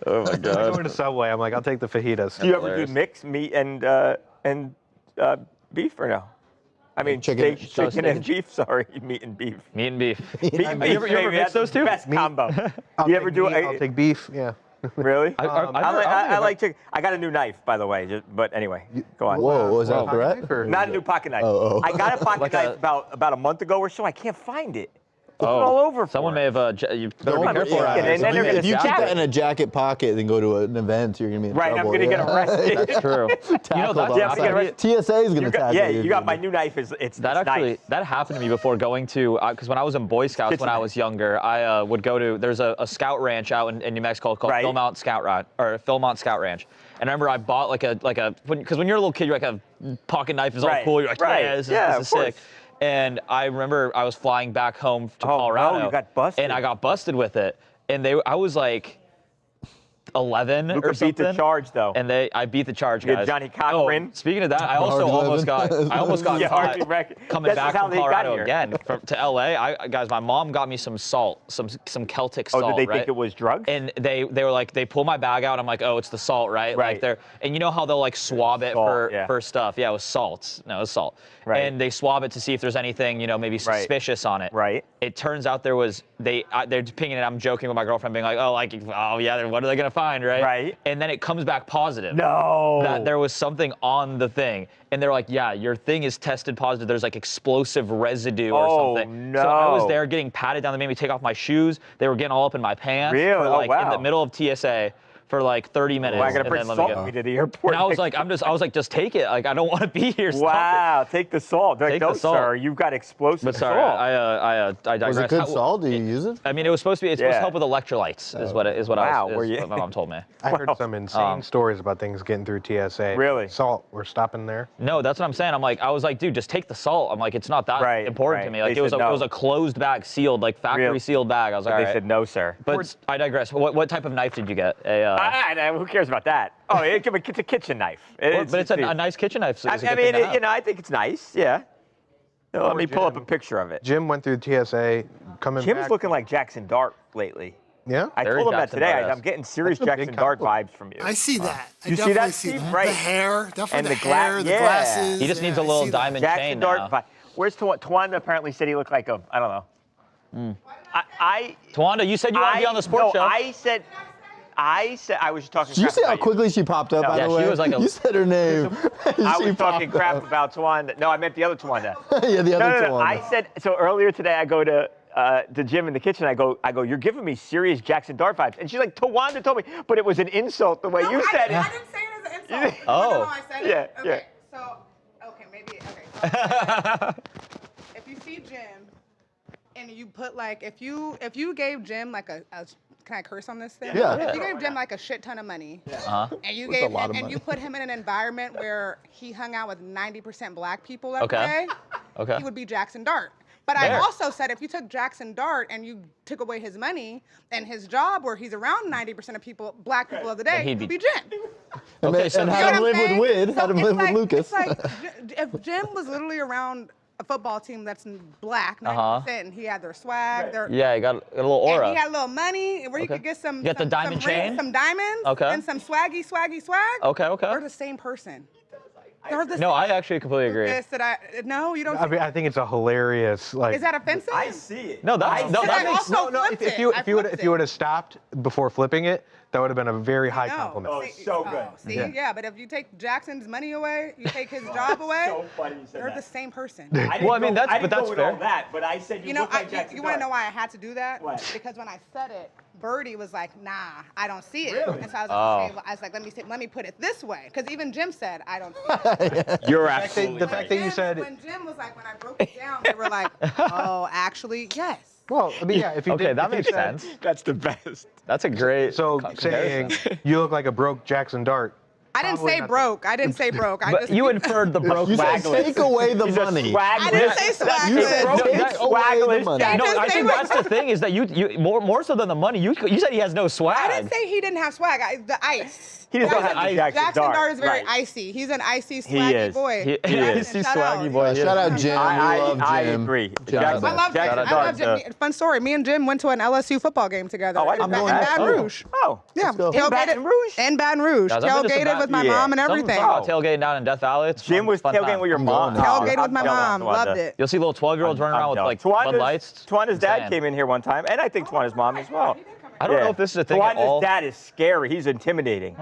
Oh my I go god. to Subway. I'm like, I'll take the fajitas. Do you ever hilarious. do mix meat and beef or no? I mean, Chicken. chicken and beef. Sorry, meat and beef. Meat and beef. Meat and beef. You ever baby, mix that's those the two? Best combo. I'll You take ever do meat, I'll take beef. Yeah. Really? I I like chicken. I got a new knife, by the way. But anyway, go on. Whoa, was that a threat? Not a new pocket knife. Oh. I got a pocket Like knife about a month ago or so. I can't find it. It's Oh, all over. Someone may have. You better Don't be worry, careful yeah, around and then here. they're gonna if you keep jacket. that in a jacket pocket and go to an event, you're gonna be in Right, I'm trouble. gonna get yeah. arrested. That's true. Tackled that's- on yeah, I'm the gonna side. get TSA is gonna You got, tackle yeah, you. you got my new knife. It's That actually nice. that happened to me before going to because when I was in Boy Scouts Kitchen when I knife. was younger, I would go to there's a scout ranch out in New Mexico called Right. Philmont Scout Ranch, and I remember I bought because when you're a little kid, you're like a pocket knife is all Right, cool. You're like, right. yeah, this Yeah, is of sick. course. And I remember I was flying back home to Oh, no, Colorado. you got busted. And I got busted with it. And I was like 11 Luka or something. beat the charge though. And I beat the charge, You guys. get Johnny Cochran. Oh, speaking of that, I also almost got Yeah, caught RP record. coming This is back how from they got Colorado here. again to LA. Guys, my mom got me some salt, some Celtic Oh, salt. did they right? think it was drugs? And they were like, they pull my bag out. I'm like, oh, it's the salt, right? Right. Like and you know how they'll like swab it Salt, yeah. for stuff. Yeah, it was salt. No, it was salt. Right. And they swab it to see if there's anything, maybe suspicious on it. Right. It turns out they're pinging it. I'm joking with my girlfriend, being like, oh yeah, what are they gonna find, right? Right. And then it comes back positive. No. That there was something on the thing. And they're like, yeah, your thing is tested positive. There's like explosive residue or something. No. So I was there getting patted down. They made me take off my shoes. They were getting all up in my pants. Really? For Oh, like wow. in the middle of TSA for like 30 minutes. Well, I gotta and bring then let me salt go. with me to the airport. And I was like, just take it. Like, I don't want to be here. Stop Wow, take the salt. They're like, Take the no, salt. sir, you've got explosive But sorry, salt. I digress. Was it good salt? Do you use it? I mean, it was supposed to be. It's supposed to Yeah. help with electrolytes. Is what Wow, what my mom told me. I heard some insane stories about things getting through TSA. Really? Salt, we're stopping there. No, that's what I'm saying. I was like, dude, just take the salt. I'm like, it's not that Right, important to right. me. Like They it was said it no. was a closed bag, sealed, like factory Really? sealed bag. I was like, They all right. said no, sir. But I digress. What type of knife did you get? Who cares about that? Oh, it's a kitchen knife. But it's a nice kitchen knife. So it's a I good thing mean, to have. I think it's nice. Yeah. Let me pull up a picture of it. Jim went through TSA, coming Jim's back. looking like Jackson Dart lately. Yeah? I Very told him that Jackson today. Dart-esque. I'm getting serious That's a big Jackson Dart compliment. vibes from you. I see that. I You see definitely that, see Steve? that. Right. The hair, definitely And the the gla- hair, the yeah. glasses. He just needs yeah, a I little see that. diamond chain Jackson Dart now. vibe. Where's Tawanda? Apparently said he looked like I don't know. Tawanda, you said you want to be on the sports show. I said I was talking. Did you crap see how about quickly she popped up, No. by Yeah, the she way? was like a- You said her name. I She was talking popped crap up. about Tawanda. No, I meant the other Tawanda. Yeah, the other No. one. I said so earlier today. I go to Jim in the kitchen. I go. You're giving me serious Jackson Dart vibes, and she's like, Tawanda told me, but it was an insult the way you said I it. didn't say it as an insult. Oh. No, I said Yeah, it. Okay, so, maybe, okay. So if you see Jim and you put like if you gave Jim like a can I curse on this thing? Yeah. If you gave Jim like a shit ton of money, and you That's a gave lot him of and money. you put him in an environment where he hung out with 90% black people every Okay. day, he would be Jackson Dart. But I Fair. also said if you took Jackson Dart and you took away his money and his job where he's around 90% of people, black people of the day, he'd he'd be- be Jim. Okay, so and You had know him what live I'm with saying? Wid, had him it's live with like, Lucas. It's like if Jim was literally around a football team that's black, 90%, and he had their swag, their Yeah, you got a little aura. and he had a little money where you could get some. You got the some diamond rings, chain? some diamonds, Okay. and some swaggy swag. Okay. They're the same person. They're the No, same. I actually completely agree. No, you don't. I mean, I think it's a hilarious like. Is that offensive? I see it. No, that I makes also no. flipped If it. you I if you would flipped if you would have stopped before flipping it, that would have been a very high No. compliment. Oh, so good. See, Yeah. yeah, but if you take Jackson's money away, you take his job away, So funny you said they're that. the same person. Well, I mean, that's- I didn't but that's go with fair. all that, but I said you, You know, look like Jackson you want to Dart. know why I had to do that? What? Because when I said it, Birdie was like, "Nah, I don't see it." Really? And so I was like, Oh. okay, well, I was like, let me put it this way, because even Jim said, "I don't see it." You're The absolutely fact that you said. When Jim was like, when I broke it down, they were like, "Oh, actually, yes." Well, I mean, yeah. If you Okay, did, that if you makes said- sense. That's the best. That's a great. So comparison. saying you look like a broke Jackson Dart. I didn't Probably say not broke. I didn't say broke. I But just you inferred the broke You said waggler. take away the money. I didn't say swag. You said No, take that- away the money. Yeah, No, just I say think what- that's the thing is that you more so than the money. You said he has no swag. I didn't say he didn't have swag. The ice. He does not have the Jackson Jackson Dart. Dart is very Right. icy. He's an icy, swaggy is. boy. He Jackson, is. He's shout swaggy out. boy. Shout out Jim. I We love Jim. I agree. Jim. Jackson- I love Jim. Jackson I love Dart's, Jim. Fun story. Me and Jim went to an LSU football game together. Oh, I in didn't know in that. Baton Rouge. Oh. Yeah, go. In Baton Rouge? In Baton Rouge. Guys, I've been to some Tailgated with my yeah. mom and Something everything. about tailgating down in Death Valley. It's Jim was fun tailgating time. with your I'm mom. going there. Tailgated with my mom. Loved it. You'll see little 12-year-olds running around with like Bud Lights. Tawana's dad Insane. came in here one time, and I think Tawana's mom as well. I don't know if this is a thing at all. Tawana's dad is scary. He's intimidating.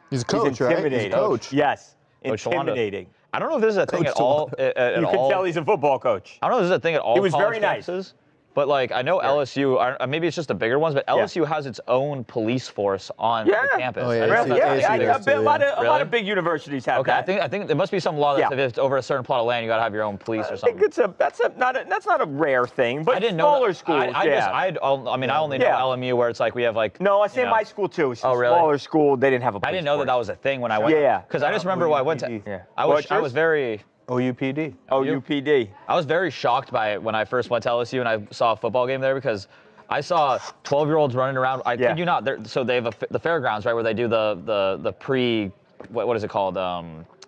He's a coach, He's right? intimidating. He's a coach. Yes, Coach Tawanda. intimidating. I don't know if this is a thing Coach at all. At You can all. tell he's a football coach. I don't know if this is a thing at all. He was college very nice. campuses, But like I know LSU, maybe it's just the bigger ones, but LSU has its own police force on the campus. Oh, yeah, I don't know if that's Yeah, bigger. a lot of big universities have Okay, that. I think there must be some law that says if it's over a certain plot of land, you got to have your own police or something. I think that's not a rare thing, but I didn't know smaller that. schools, I only know LMU where it's like we have like. No, I say my school too. It's a really? smaller school. They didn't have a police I didn't know force. that was a thing when I went. Yeah. Because I just remember when I went to. Yeah. I was very. OUPD. OUPD. I was very shocked by it when I first went to LSU and I saw a football game there because I saw 12-year-olds running around. I kid you not. So they have the fairgrounds, right, where they do the pre, what is it called,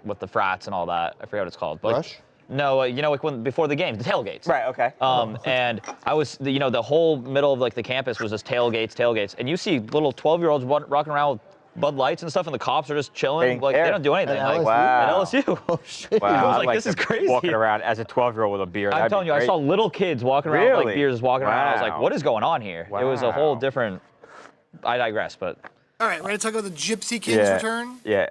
with the frats and all that. I forget what it's called. But Rush? No, like before the games, the tailgates. Right. Okay. And I was, the whole middle of like the campus was just tailgates, and you see little 12-year-olds rocking around with Bud Lights and stuff, and the cops are just chilling. Like they don't do anything. At Like LSU? Wow. at LSU. Oh shit! Wow. I was I'd like, this is to crazy. Walking around as a 12-year-old with a beer. I'm telling you, I saw little kids walking around with like Really? beers, just walking around. I was like, Wow. what is going on here? It was a whole Wow. different. I digress, but. All right, ready to talk about the Gypsy King's return? Yeah.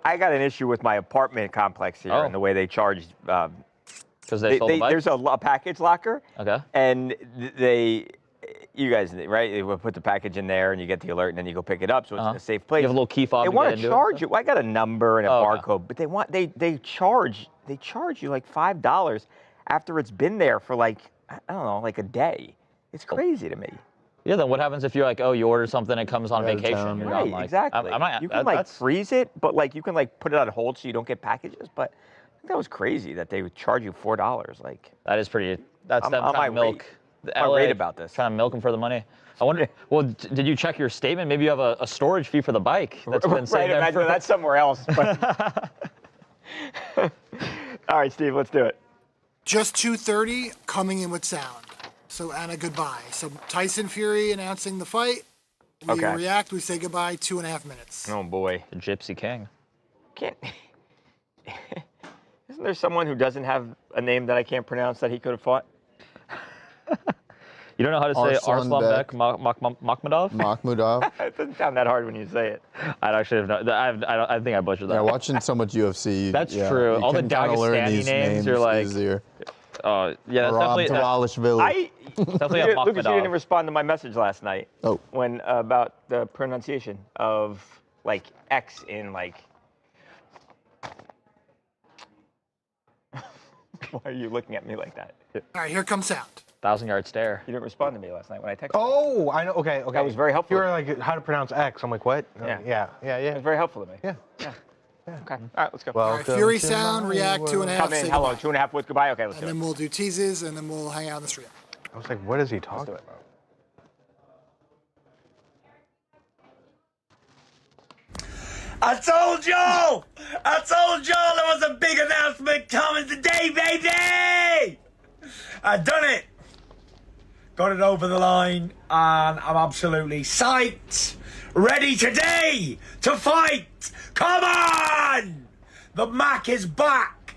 I got an issue with my apartment complex here and the way they charge. Because they sold the bike? There's a package locker. Okay. And you guys, right? They will put the package in there, and you get the alert, and then you go pick it up, so it's in a safe place. You have a little key fob. They to want get to into charge it? you. I got a number and a Okay. barcode, but they charge you like $5 after it's been there for like I don't know, like a day. It's crazy to me. Yeah, then what happens if you're like, oh, you order something, it comes on You're out of vacation, town. you're Right, gone, like, exactly. I'm not, You can like freeze it, but like you can like put it on hold so you don't get packages. But I think that was crazy that they would charge you $4. Like that is pretty. That's I'm them trying to irate. milk. I'm LA irate about this. Trying to milk them for the money. I wonder. Well, did you check your statement? Maybe you have a storage fee for the bike that's been right, sitting there imagine that's somewhere else. But all right, Steve, let's do it. Just 2:30, coming in with sound. So Anna, goodbye. So Tyson Fury announcing the fight. We react. We say goodbye. 2.5 minutes. Oh boy, the Gypsy King. Can't. Isn't there someone who doesn't have a name that I can't pronounce that he could have fought? You don't know how to say Arslanbek Makhmudov? Makhmudov. It doesn't sound that hard when you say it. I'd actually have no. I think I butchered that. Yeah, watching so much UFC. That's yeah, true. you All the can kinda learn Dagestani these names, you're like, easier. yeah, that's Rob definitely. Tavalishvili. Definitely a Lucas, you didn't Makhmudov. respond to my message last night. Oh. When about the pronunciation of like X in like. Why are you looking at me like that? All right, here comes sound. 1,000-yard stare. You didn't respond to me last night when I texted. Oh, I know. Okay. That was very helpful. You were like, how to pronounce X. I'm like, what? Yeah. Yeah. It was very helpful to me. Yeah. Okay. All right, let's go. All right, Fury sound, react, 2.5. Come in. How long? 2.5 with goodbye? Okay, let's And do it. then we'll do teases, and then we'll hang out in the street. I was like, what is he talking about? I told y'all there was a big announcement coming today, baby! I done it. Got it over the line, and I'm absolutely psyched. Ready today to fight. Come on! The Mac is back.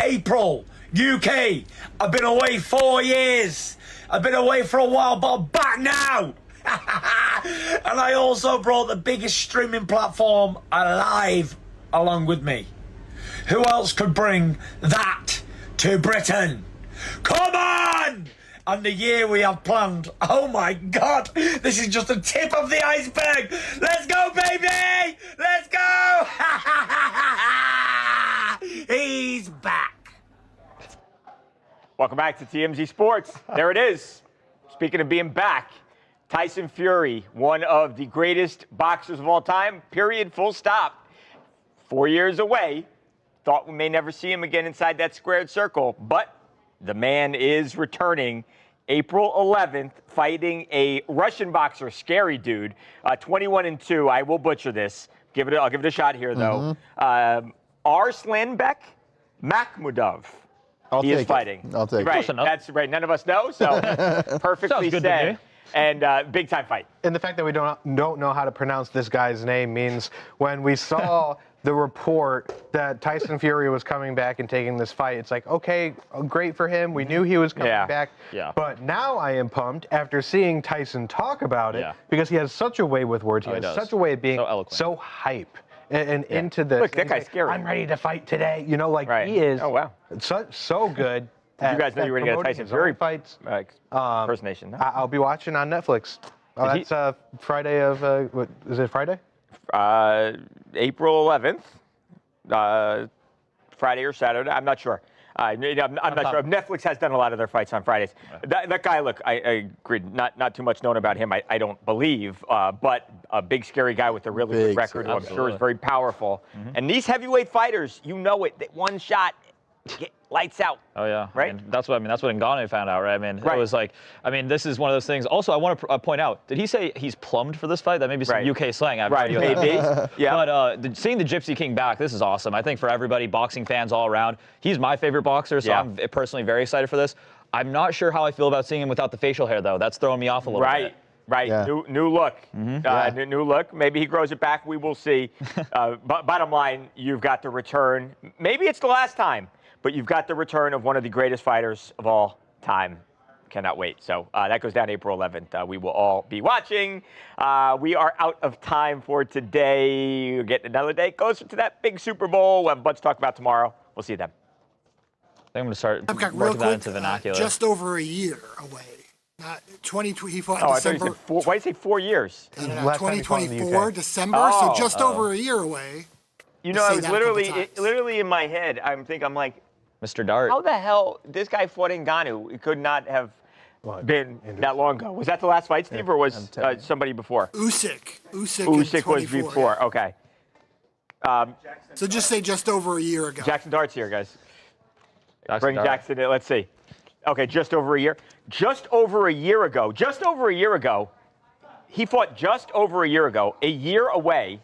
April, UK. I've been away 4 years. I've been away for a while, but I'm back now. And I also brought the biggest streaming platform alive along with me. Who else could bring that to Britain? Come on! And the year we have planned, oh my God, this is just the tip of the iceberg. Let's go, baby! Let's go! He's back. Welcome back to TMZ Sports. There it is. Speaking of being back, Tyson Fury, one of the greatest boxers of all time, period, full stop. 4 years away. Thought we may never see him again inside that squared circle, but the man is returning April 11th, fighting a Russian boxer, scary dude, 21-2. I will butcher this. I'll give it a shot here, though. Arslanbek Makhmudov. He is fighting. I'll take right. it. That's right. None of us know, so perfectly said. And big time fight. And the fact that we don't know how to pronounce this guy's name means when we saw the report that Tyson Fury was coming back and taking this fight, it's like, okay, great for him. We knew he was coming back. Yeah. But now I am pumped after seeing Tyson talk about it because he has such a way with words. He has such a way of being so hype and into this. Look, that guy's scary. I'm ready to fight today. You know, like he is so good. You guys know you were going to get a Tyson Fury fights. Impersonation. No? I'll be watching on Netflix. Oh, that's Friday of, what, is it Friday? April 11th, Friday or Saturday. I'm not sure. I'm not sure. Netflix has done a lot of their fights on Fridays. That guy, look, I agree. Not too much known about him, I don't believe, but a big, scary guy with a really good record who I'm sure is very powerful. And these heavyweight fighters, you know it, one shot, lights out. Oh yeah, right. And that's what Ngannou found out, right? It was like, this is one of those things. Also, I want to point out, did he say he's plumbed for this fight? That may be some UK slang. Maybe. Yeah. But seeing the Gypsy King back, this is awesome. I think for everybody, boxing fans all around, he's my favorite boxer, so I'm personally very excited for this. I'm not sure how I feel about seeing him without the facial hair, though. That's throwing me off a little bit. Right. Yeah. New look. New look. Maybe he grows it back. We will see. But bottom line, you've got the return. Maybe it's the last time, but you've got the return of one of the greatest fighters of all time. Cannot wait. So that goes down April 11th. We will all be watching. We are out of time for today. We're getting another day closer to that big Super Bowl. We'll have a bunch to talk about tomorrow. We'll see you then. I think I'm going to start Babcock, working that into vernacular. Just over a year away. 2020, he fought in I December. thought you said why did you say 4 years? 2024, December, so just over a year away. You know, I was literally in my head. I'm like, Mr. Dart. How the hell this guy fought Ngannou? It could not have been that long ago. Was that the last fight, Steve, or was somebody before? Usyk was before. Okay. So just say just over a year ago. Jackson Dart's here, guys. Bring Jackson in. Let's see. Okay, just over a year. Just over a year ago. He fought just over a year ago. A year away.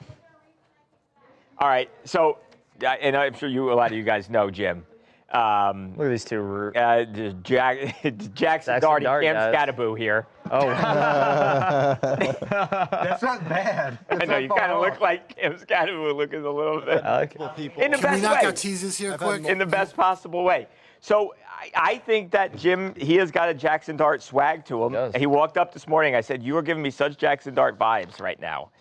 All right. So, and I'm sure a lot of you guys know Jim. Look at these two. Jackson Dart and Cam Scattaboo here. Oh. That's not bad. I know, you kind of look like Cam Scattaboo looking a little bit. In the Can best we knock way. out teases here quick? In the best possible way. So I think that Jim, he has got a Jackson Dart swag to him. He walked up this morning. I said, you are giving me such Jackson Dart vibes right now.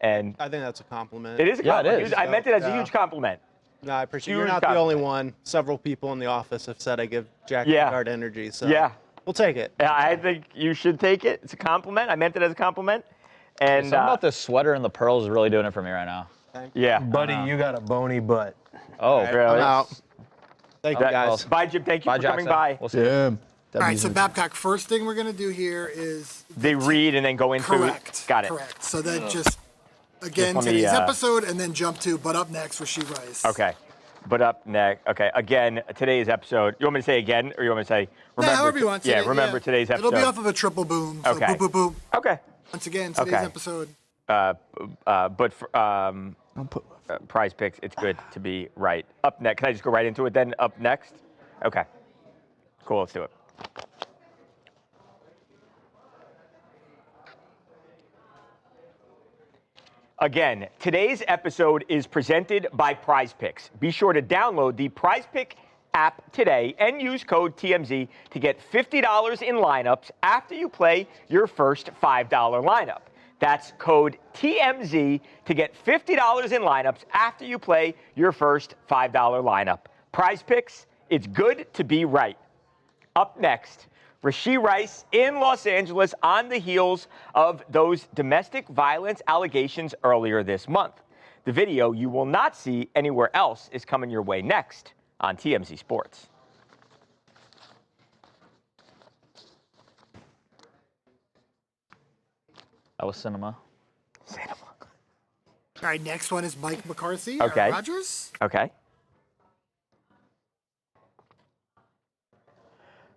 And I think that's a compliment. It is a compliment. It is. I meant it as a huge compliment. No, I appreciate it. You're not the only one. Several people in the office have said I give Jackson Dart energy. So we'll take it. Yeah, I think you should take it. It's a compliment. I meant it as a compliment. And something about this sweater and the pearls is really doing it for me right now. Yeah. Buddy, you got a bony butt. Oh, really? I'm out. Thank you, guys. Bye, Jim. Thank you for coming by. We'll see you. All right, so Babcock, first thing we're going to do here is... They read and then go into... Correct. Got it. Correct. So then just, again, today's episode, and then jump to But Up Next, Rashee Rice. Okay. But up next, okay, again, today's episode. You want me to say again, or you want me to say, remember? However you want to. Yeah, remember today's episode. It'll be off of a triple boom. So Okay. boop, boop, boop. Okay. Once again, today's episode. But for, PrizePicks, it's good to be right. Up next, can I just go right into it then? Up next? Okay. Cool, let's do it. Again, today's episode is presented by PrizePicks. Be sure to download the PrizePicks app today and use code TMZ to get $50 in lineups after you play your first $5 lineup. That's code TMZ to get $50 in lineups after you play your first $5 lineup. PrizePicks, it's good to be right. Up next, Rashee Rice in Los Angeles on the heels of those domestic violence allegations earlier this month. The video you will not see anywhere else is coming your way next on TMZ Sports. That was cinema. Cinema. All right, next one is Mike McCarthy. Okay. Aaron Rodgers. Okay.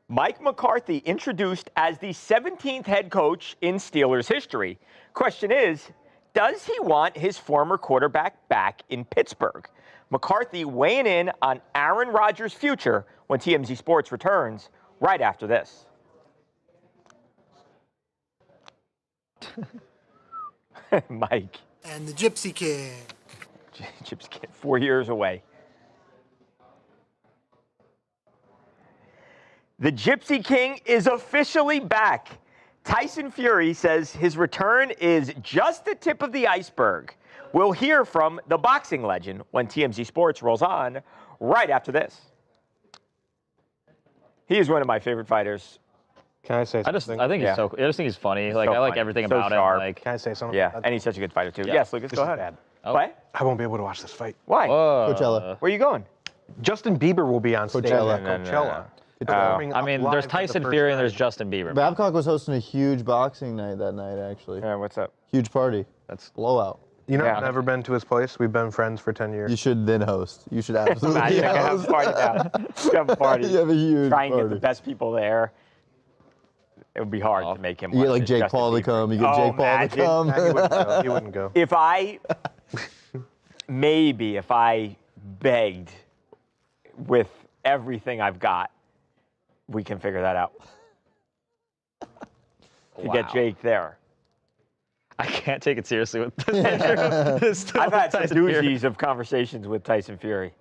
Mike McCarthy introduced as the 17th head coach in Steelers history. Question is, does he want his former quarterback back in Pittsburgh? McCarthy weighing in on Aaron Rodgers' future when TMZ Sports returns right after this. Mike. And the Gypsy King. Gypsy King, 4 years away. The Gypsy King is officially back. Tyson Fury says his return is just the tip of the iceberg. We'll hear from the boxing legend when TMZ Sports rolls on right after this. He is one of my favorite fighters. Can I say something? I think he's I just think he's funny. Like, I like everything about him. Like, can I say something? Yeah, and he's such a good fighter, too. Yeah. Yes, Lucas, This go is ahead. bad. Oh. What? I won't be able to watch this fight. Why? Coachella. Where are you going? Justin Bieber will be on stage Coachella. at Coachella. I mean, there's Tyson Fury and there's Justin Bieber. Babcock was hosting a huge boxing night that night, actually. Yeah, what's up? Huge party. That's blowout. You know, I've never been to his place. We've been friends for 10 years. You should then host. You should absolutely Imagine I could have host. a party now. Have a party. You have a huge Try and get party. the best people there. It would be hard to make him. You get watch like it, Jake Justin Paul to Bieber. come. You get Jake Paul to come. He wouldn't go. He wouldn't go. If I begged with everything I've got, we can figure that out. To get Jake there. I can't take it seriously with this. I've had some doozies of conversations with Tyson Fury.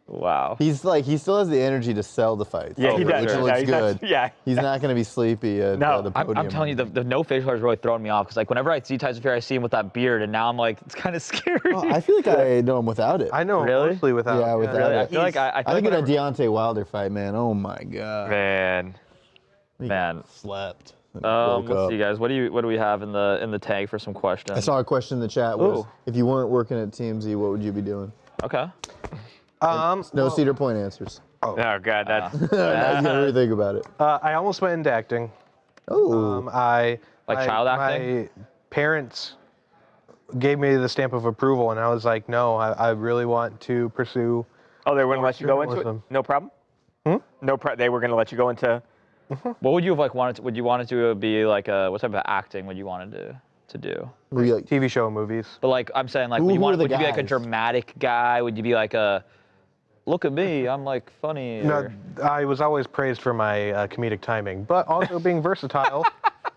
Wow. He still has the energy to sell the fights. Yeah, he does. Which No, looks he's not- good. yeah. He's not going to be sleepy at the podium. I'm telling you, the no facial hair is really throwing me off. Because like whenever I see Tyson Fury, I see him with that beard, and now I'm like, it's kind of scary. Oh, I feel like I know him without it. I know him Really? mostly without. Yeah, without Really? it. I feel like I think in a Deontay Wilder fight, man. Oh my god. Man. Slept. Let's see, guys. What do we have in the tag for some questions? I saw a question in the chat. Was, Ooh. if you weren't working at TMZ, what would you be doing? Okay. No Cedar Point answers. Oh God, that's. You gotta really think about it. I almost went into acting. Oh. Child acting? My parents gave me the stamp of approval, and I was like, no, I really want to pursue. Oh, they wouldn't let you go into it? journalism. No problem? They were going to let you go into. What would you have like wanted? Would you want it to be like what type of acting would you want to do? Like, TV show, movies. But like I'm saying, like Who would you are the would you be like a guys? dramatic guy? Would you be like a look at me, I'm like funny? No, I was always praised for my comedic timing, but also being versatile.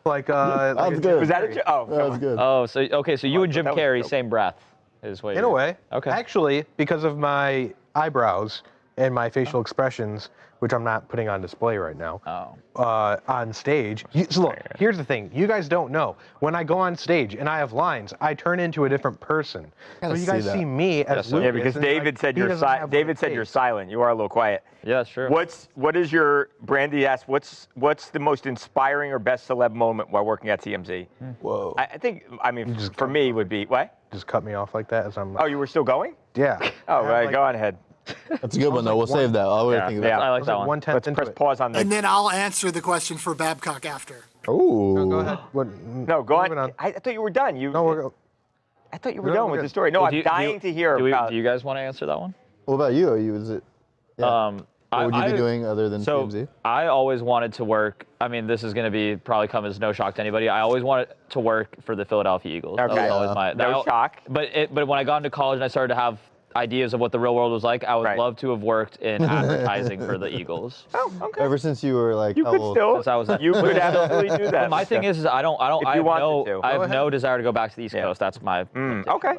Like, That's good. Was that a joke? Oh, That was good. Oh, so okay, so you and Jim that was Carrey, dope. same breath, is what. in a way. Okay. Actually, because of my eyebrows and my facial expressions, which I'm not putting on display right now, on stage. So look, here's the thing. You guys don't know. When I go on stage and I have lines, I turn into a different person. So Gotta you guys see that. see me as Lucas. Yeah, because and David like, said he you're doesn't have David what said it you're takes. silent. You are a little quiet. Yeah, that's true. What is your Brandy asked? What's the most inspiring or best celeb moment while working at TMZ? Whoa. I think for me would be what? Just cut me off like that as I'm. Oh, you were still going? Yeah. Oh, I have, right. like, Go on ahead. That's a good one, though. We'll save that. I'll think of that. I like that one. Let's press pause on that. And then I'll answer the question for Babcock after. Oh. No, go ahead. No, go on. I thought you were done. I thought you were done with the story. No, I'm dying to hear about. Do you guys want to answer that one? What about you? Is it? Yeah. What would you be doing other than TMZ? I always wanted to work. I mean, this is going to be probably come as no shock to anybody. I always wanted to work for the Philadelphia Eagles. Okay. That was always no shock. But when I got into college and I started to have ideas of what the real world was like, I would love to have worked in advertising for the Eagles. Oh, okay. Ever since you were like, you could still. Since I was, you could absolutely do that. But my thing is I have no desire to go back to the East Coast. That's my. Okay.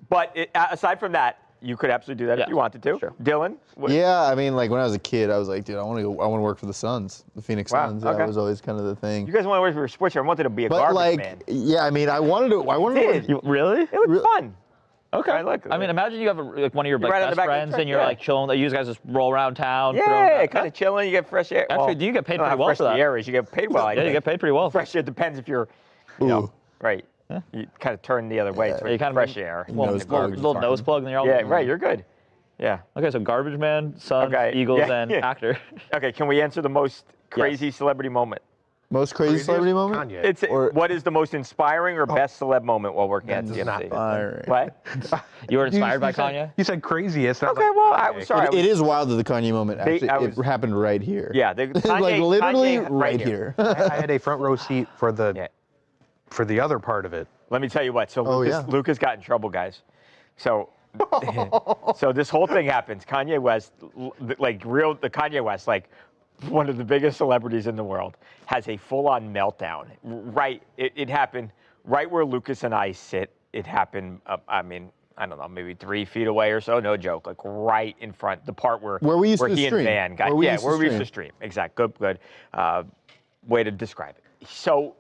But aside from that, you could absolutely do that if you wanted to. Sure. Dylan? Yeah, I mean, like when I was a kid, I was like, dude, I want to work for the Suns, the Phoenix Suns. That was always kind of the thing. You guys want to work for a sports? I wanted to be a garbage man. Yeah, I mean, I wanted to. Really? It was fun. Okay. I like it. I mean, imagine you have one of your best friends and you're like chilling. You guys just roll around town. Yeah, kind of chilling. You get fresh air. Actually, do you get paid pretty well for that? Air is. You get paid well. Yeah, you get paid pretty well. Fresh air depends if you're, right. Yeah. You kind of turn the other way towards fresh air. Little nose plug, and you're all. Yeah, right. You're good. Yeah. Okay, so garbage man, Suns, Eagles, and actor. Okay, can we answer the most crazy celebrity moment? Most crazy celebrity moment? Kanye. What is the most inspiring or best celeb moment while working at TMZ? What? You were inspired by Kanye? You said craziest. Okay, well, I'm sorry. It is wild that the Kanye moment actually it happened right here. Yeah, Kanye, like literally Kanye right here. I had a front row seat for the other part of it. Let me tell you what. So Lucas got in trouble, guys. So this whole thing happens. Kanye West, the Kanye West, like one of the biggest celebrities in the world, has a full-on meltdown. Right, it happened right where Lucas and I sit. It happened. I mean, I don't know, maybe 3 feet away or so. No joke. Like right in front, the part where we used to he stream. and Van got. Where we used to stream. Exactly. Good. Way to describe it. So.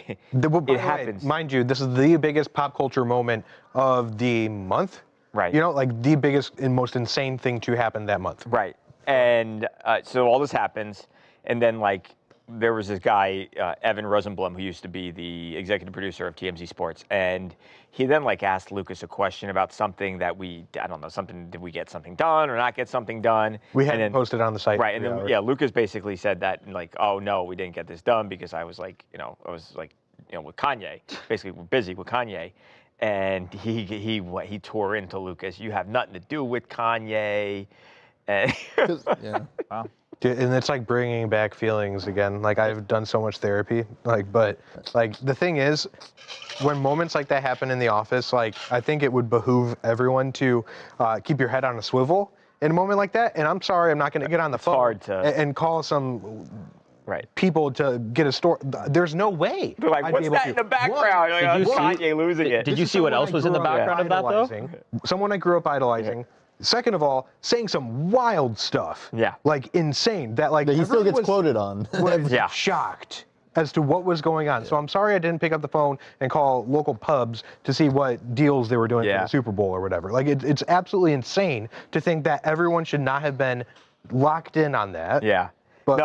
It happens. Mind you, this is the biggest pop culture moment of the month. Right. You know, like the biggest and most insane thing to happen that month. Right. And so all this happens, and then like there was this guy, Evan Rosenblum, who used to be the executive producer of TMZ Sports, and he then like asked Lucas a question about something that did we get something done or not get something done? We hadn't posted on the site. Right, and then Lucas basically said that, and like, oh no, we didn't get this done because I was like, with Kanye. Basically, we're busy with Kanye. And he tore into Lucas. You have nothing to do with Kanye. And wow. Dude, and it's like bringing back feelings again. Like I've done so much therapy. But the thing is, when moments like that happen in the office, like I think it would behoove everyone to keep your head on a swivel in a moment like that. And I'm sorry, I'm not going to get on the phone and call some. People to get a story. There's no way. They're like, what's that in the background? Kanye losing it. Did you see what else was in the background of that, though? Someone I grew up idolizing. Second of all, saying some wild stuff. Yeah. Like insane. That he still gets quoted on. Was shocked as to what was going on. So I'm sorry I didn't pick up the phone and call local pubs to see what deals they were doing for the Super Bowl or whatever. Like it's absolutely insane to think that everyone should not have been locked in on that. Yeah. But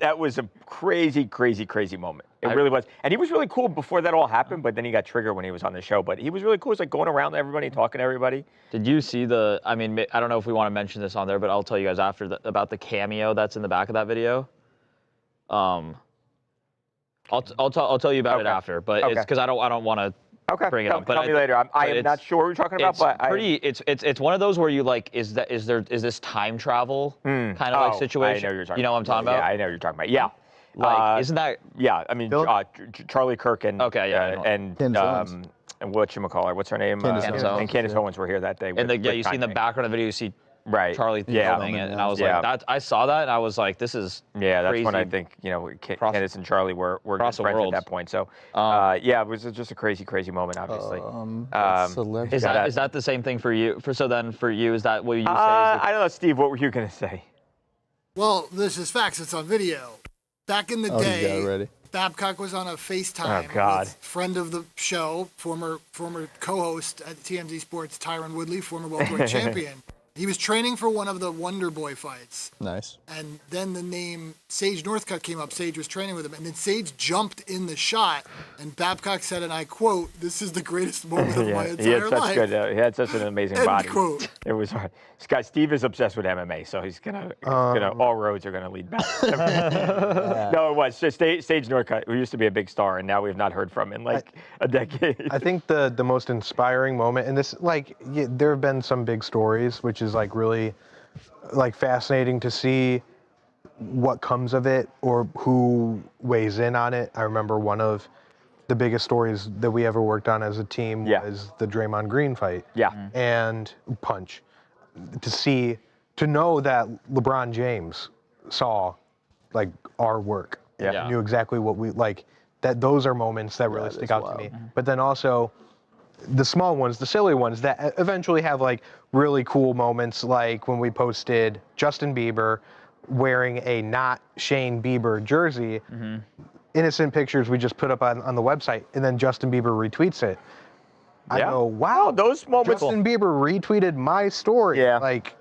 that was a crazy, crazy, crazy moment. It really was. And he was really cool before that all happened, but then he got triggered when he was on the show. But he was really cool. He was like going around to everybody, talking to everybody. Did you see I don't know if we want to mention this on there, but I'll tell you guys after about the cameo that's in the back of that video. I'll tell you about it after, but it's because I don't want to bring it up. But tell me later. I am not sure what you're talking about, but it's one of those where you like, is this time travel kind of like situation? I know you're talking you know what I'm talking about? Yeah, I know what you're talking about. Yeah. Like, isn't that? Yeah, I mean, Charlie Kirk and and whatchamacallit, what's her name? And Candace Owens were here that day. And you see in the background of the video, you see Charlie filming it, and I was like, I saw that, and I was like, this is that's crazy. when I think Candace and Charlie were good friends at that point. So it was just a crazy, crazy moment, obviously. Is that the same thing for you? For you, is that what you say? I don't know, Steve. What were you gonna say? Well, this is facts. It's on video. Back in the day, Babcock was on a FaceTime with friend of the show, former co-host at TMZ Sports, Tyron Woodley, former welterweight champion. He was training for one of the Wonder Boy fights. Nice. And then the name Sage Northcutt came up. Sage was training with him, and then Sage jumped in the shot, and Babcock said, and I quote, "This is the greatest moment of my entire life." He had such an amazing End body. quote. It was hard. This guy Steve is obsessed with MMA, so he's gonna all roads are gonna lead back. No, it was just Sage Northcutt, who used to be a big star, and now we have not heard from in like a decade. I think the most inspiring moment, and this there have been some big stories, which is like really like fascinating to see what comes of it or who weighs in on it. I remember one of the biggest stories that we ever worked on as a team was the Draymond Green fight. Yeah. And punch. To know that LeBron James saw like our work. Yeah. Knew exactly what we like. That those are moments that really stick out to me. But then also the small ones, the silly ones that eventually have like really cool moments, like when we posted Justin Bieber wearing a not Shane Bieber jersey. Innocent pictures we just put up on the website, and then Justin Bieber retweets it. I go, wow, those moments. Justin Bieber retweeted my story. Yeah. Like,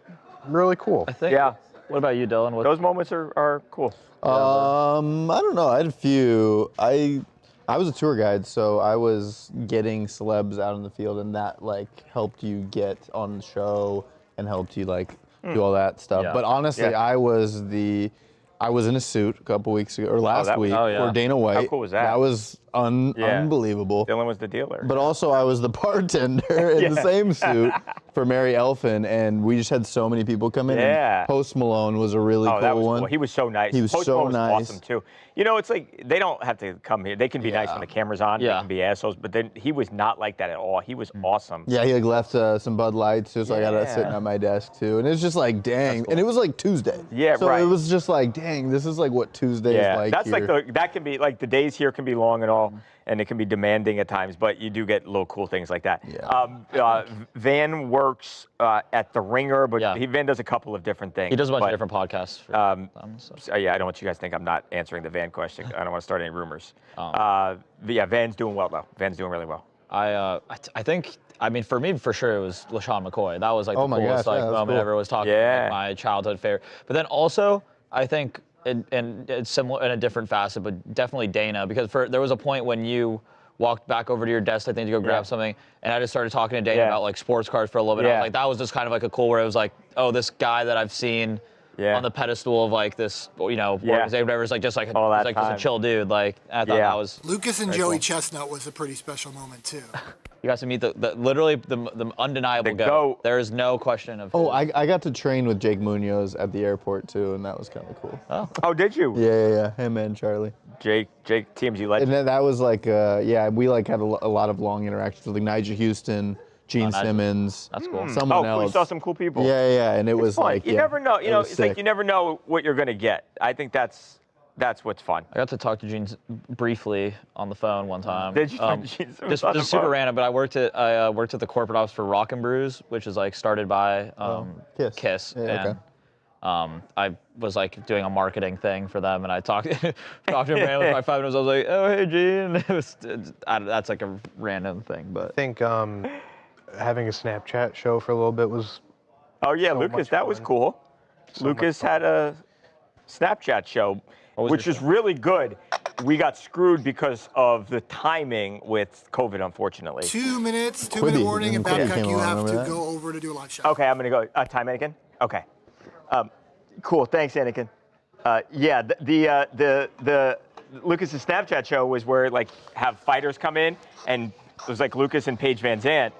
really cool. I think. Yeah. What about you, Dylan? Those moments are cool. I don't know. I had a few. I was a tour guide, so I was getting celebs out in the field, and that like helped you get on the show and helped you like do all that stuff. Yeah. But honestly, I was in a suit a couple weeks ago, or last week, for Dana White. How cool was that? That was unbelievable. Dylan was the dealer. But also, I was the bartender in the same suit for Mary Elfin, and we just had so many people come in. Yeah. And Post Malone was a really that cool was one. Cool. He was so nice. He was Post so Malone was nice. awesome too. You know, it's like they don't have to come here. They can be nice when the camera's on. They can be assholes, but then he was not like that at all. He was awesome. Yeah, he like left some Bud Lights too, so I got it sitting at my desk too. And it's just like, dang. And it was like Tuesday. Yeah, so right. it was just like, dang, this is like what Tuesday is like that's here. like that can be like the days here can be long and all, and it can be demanding at times, but you do get little cool things like that. Yeah. Van works at The Ringer, but Van does a couple of different things. He does a bunch of different podcasts. For them, so I don't want you guys to think I'm not answering the Van question. I don't want to start any rumors. Van's doing well though. Van's doing really well. I think. I mean, for me, for sure, it was LaShawn McCoy. That was like the coolest moment ever. Was talking like my childhood favorite. But then also, I think, and it's similar in a different facet, but definitely Dana, because there was a point when you walked back over to your desk, I think, to go grab something, and I just started talking to Dana about like sports cards for a little bit. I was like, that was just kind of like a cool where it was like, oh, this guy that I've seen on the pedestal of like this, whatever, is like just like just a chill dude. Like I thought that was Lucas and Joey Chestnut was a pretty special moment too. You got to meet literally the undeniable GOAT. There is no question of. Oh, I got to train with Jake Munoz at the airport too, and that was kind of cool. Oh, did you? Yeah. Him and Charlie. Jake, TMZ legend. And that was like, we like had a lot of long interactions with like Nigel Houston, Gene Simmons. That's cool. Someone else. You saw some cool people. Yeah, and it was fun. like you never know. You know, it's sick. like you never know what you're gonna get. I think that's what's fun. I got to talk to Gene briefly on the phone one time. Did you talk to Gene? Just super random, but I worked at the corporate office for Rock and Brews, which is like started by Kiss. Yeah, and I was like doing a marketing thing for them, and I talked to him randomly for like 5 minutes. I was like, "Oh, hey, Gene." That's like a random thing, but I think having a Snapchat show for a little bit was. Oh yeah, Lucas, that was cool. Lucas had a Snapchat show, which was really good. We got screwed because of the timing with COVID, unfortunately. 2 minute warning, and Babcock, you have to go over to do a live shot. Okay, I'm gonna go. Time, Anakin. Okay. Cool. Thanks, Anakin. The Lucas's Snapchat show was where like have fighters come in, and it was like Lucas and Paige Van Zandt,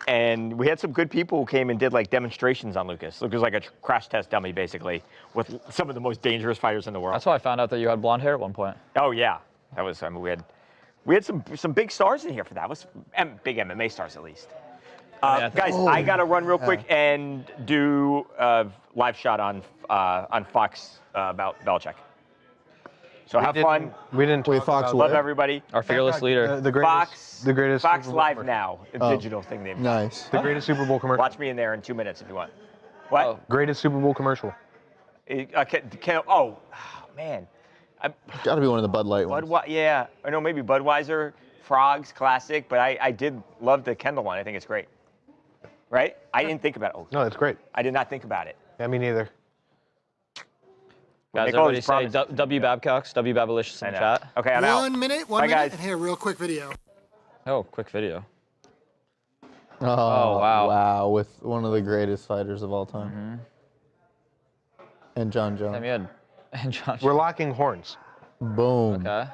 and we had some good people who came and did like demonstrations on Lucas. Lucas was like a crash test dummy, basically, with some of the most dangerous fighters in the world. That's how I found out that you had blonde hair at one point. Oh yeah, that was. I mean, we had some big stars in here for that. It was big MMA stars at least. Guys, I gotta run real quick and do a live shot on Fox about Belichick. So have fun. We didn't talk Fox. Love everybody. Our fearless leader. The greatest Fox Super Bowl Live commercial. Now, a digital thing they've done. Nice. The greatest Super Bowl commercial. Watch me in there in 2 minutes if you want. What? Greatest Super Bowl commercial. Man. Got to be one of the Bud Light ones. Yeah, I know maybe Budweiser, Frogs, classic, but I did love the Kendall one. I think it's great. Right? I didn't think about it. No, it's great. I did not think about it. Yeah, me neither. Guys, everybody say W Babcocks, W Babalicious in the chat. Okay, I'm out. 1 minute, Bye, guys. and here, real quick video. Oh, quick video. Oh, wow. Wow, with one of the greatest fighters of all time. And John Jones. And John. We're locking horns. Boom. Okay.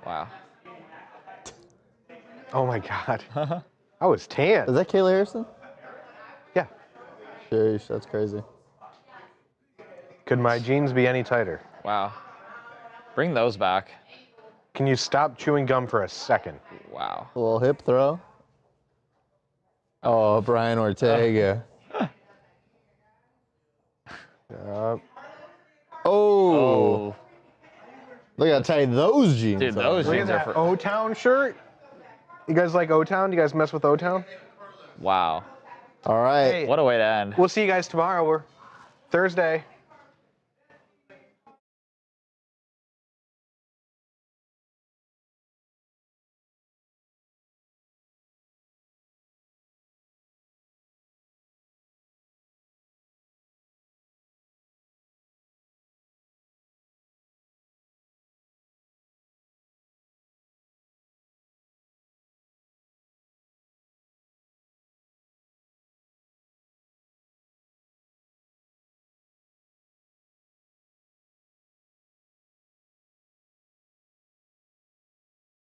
Wow. Oh my God. I was tan. Is that Kayla Harrison? Yeah. Sheesh, that's crazy. Could my jeans be any tighter? Wow. Bring those back. Can you stop chewing gum for a second? Wow. A little hip throw. Oh, Brian Ortega. Oh. Look how tight those jeans Dude, are. those Look at jeans are that O-Town shirt. You guys like O-Town? You guys mess with O-Town? Wow. All right. Hey, What a way to end. we'll see you guys tomorrow or Thursday.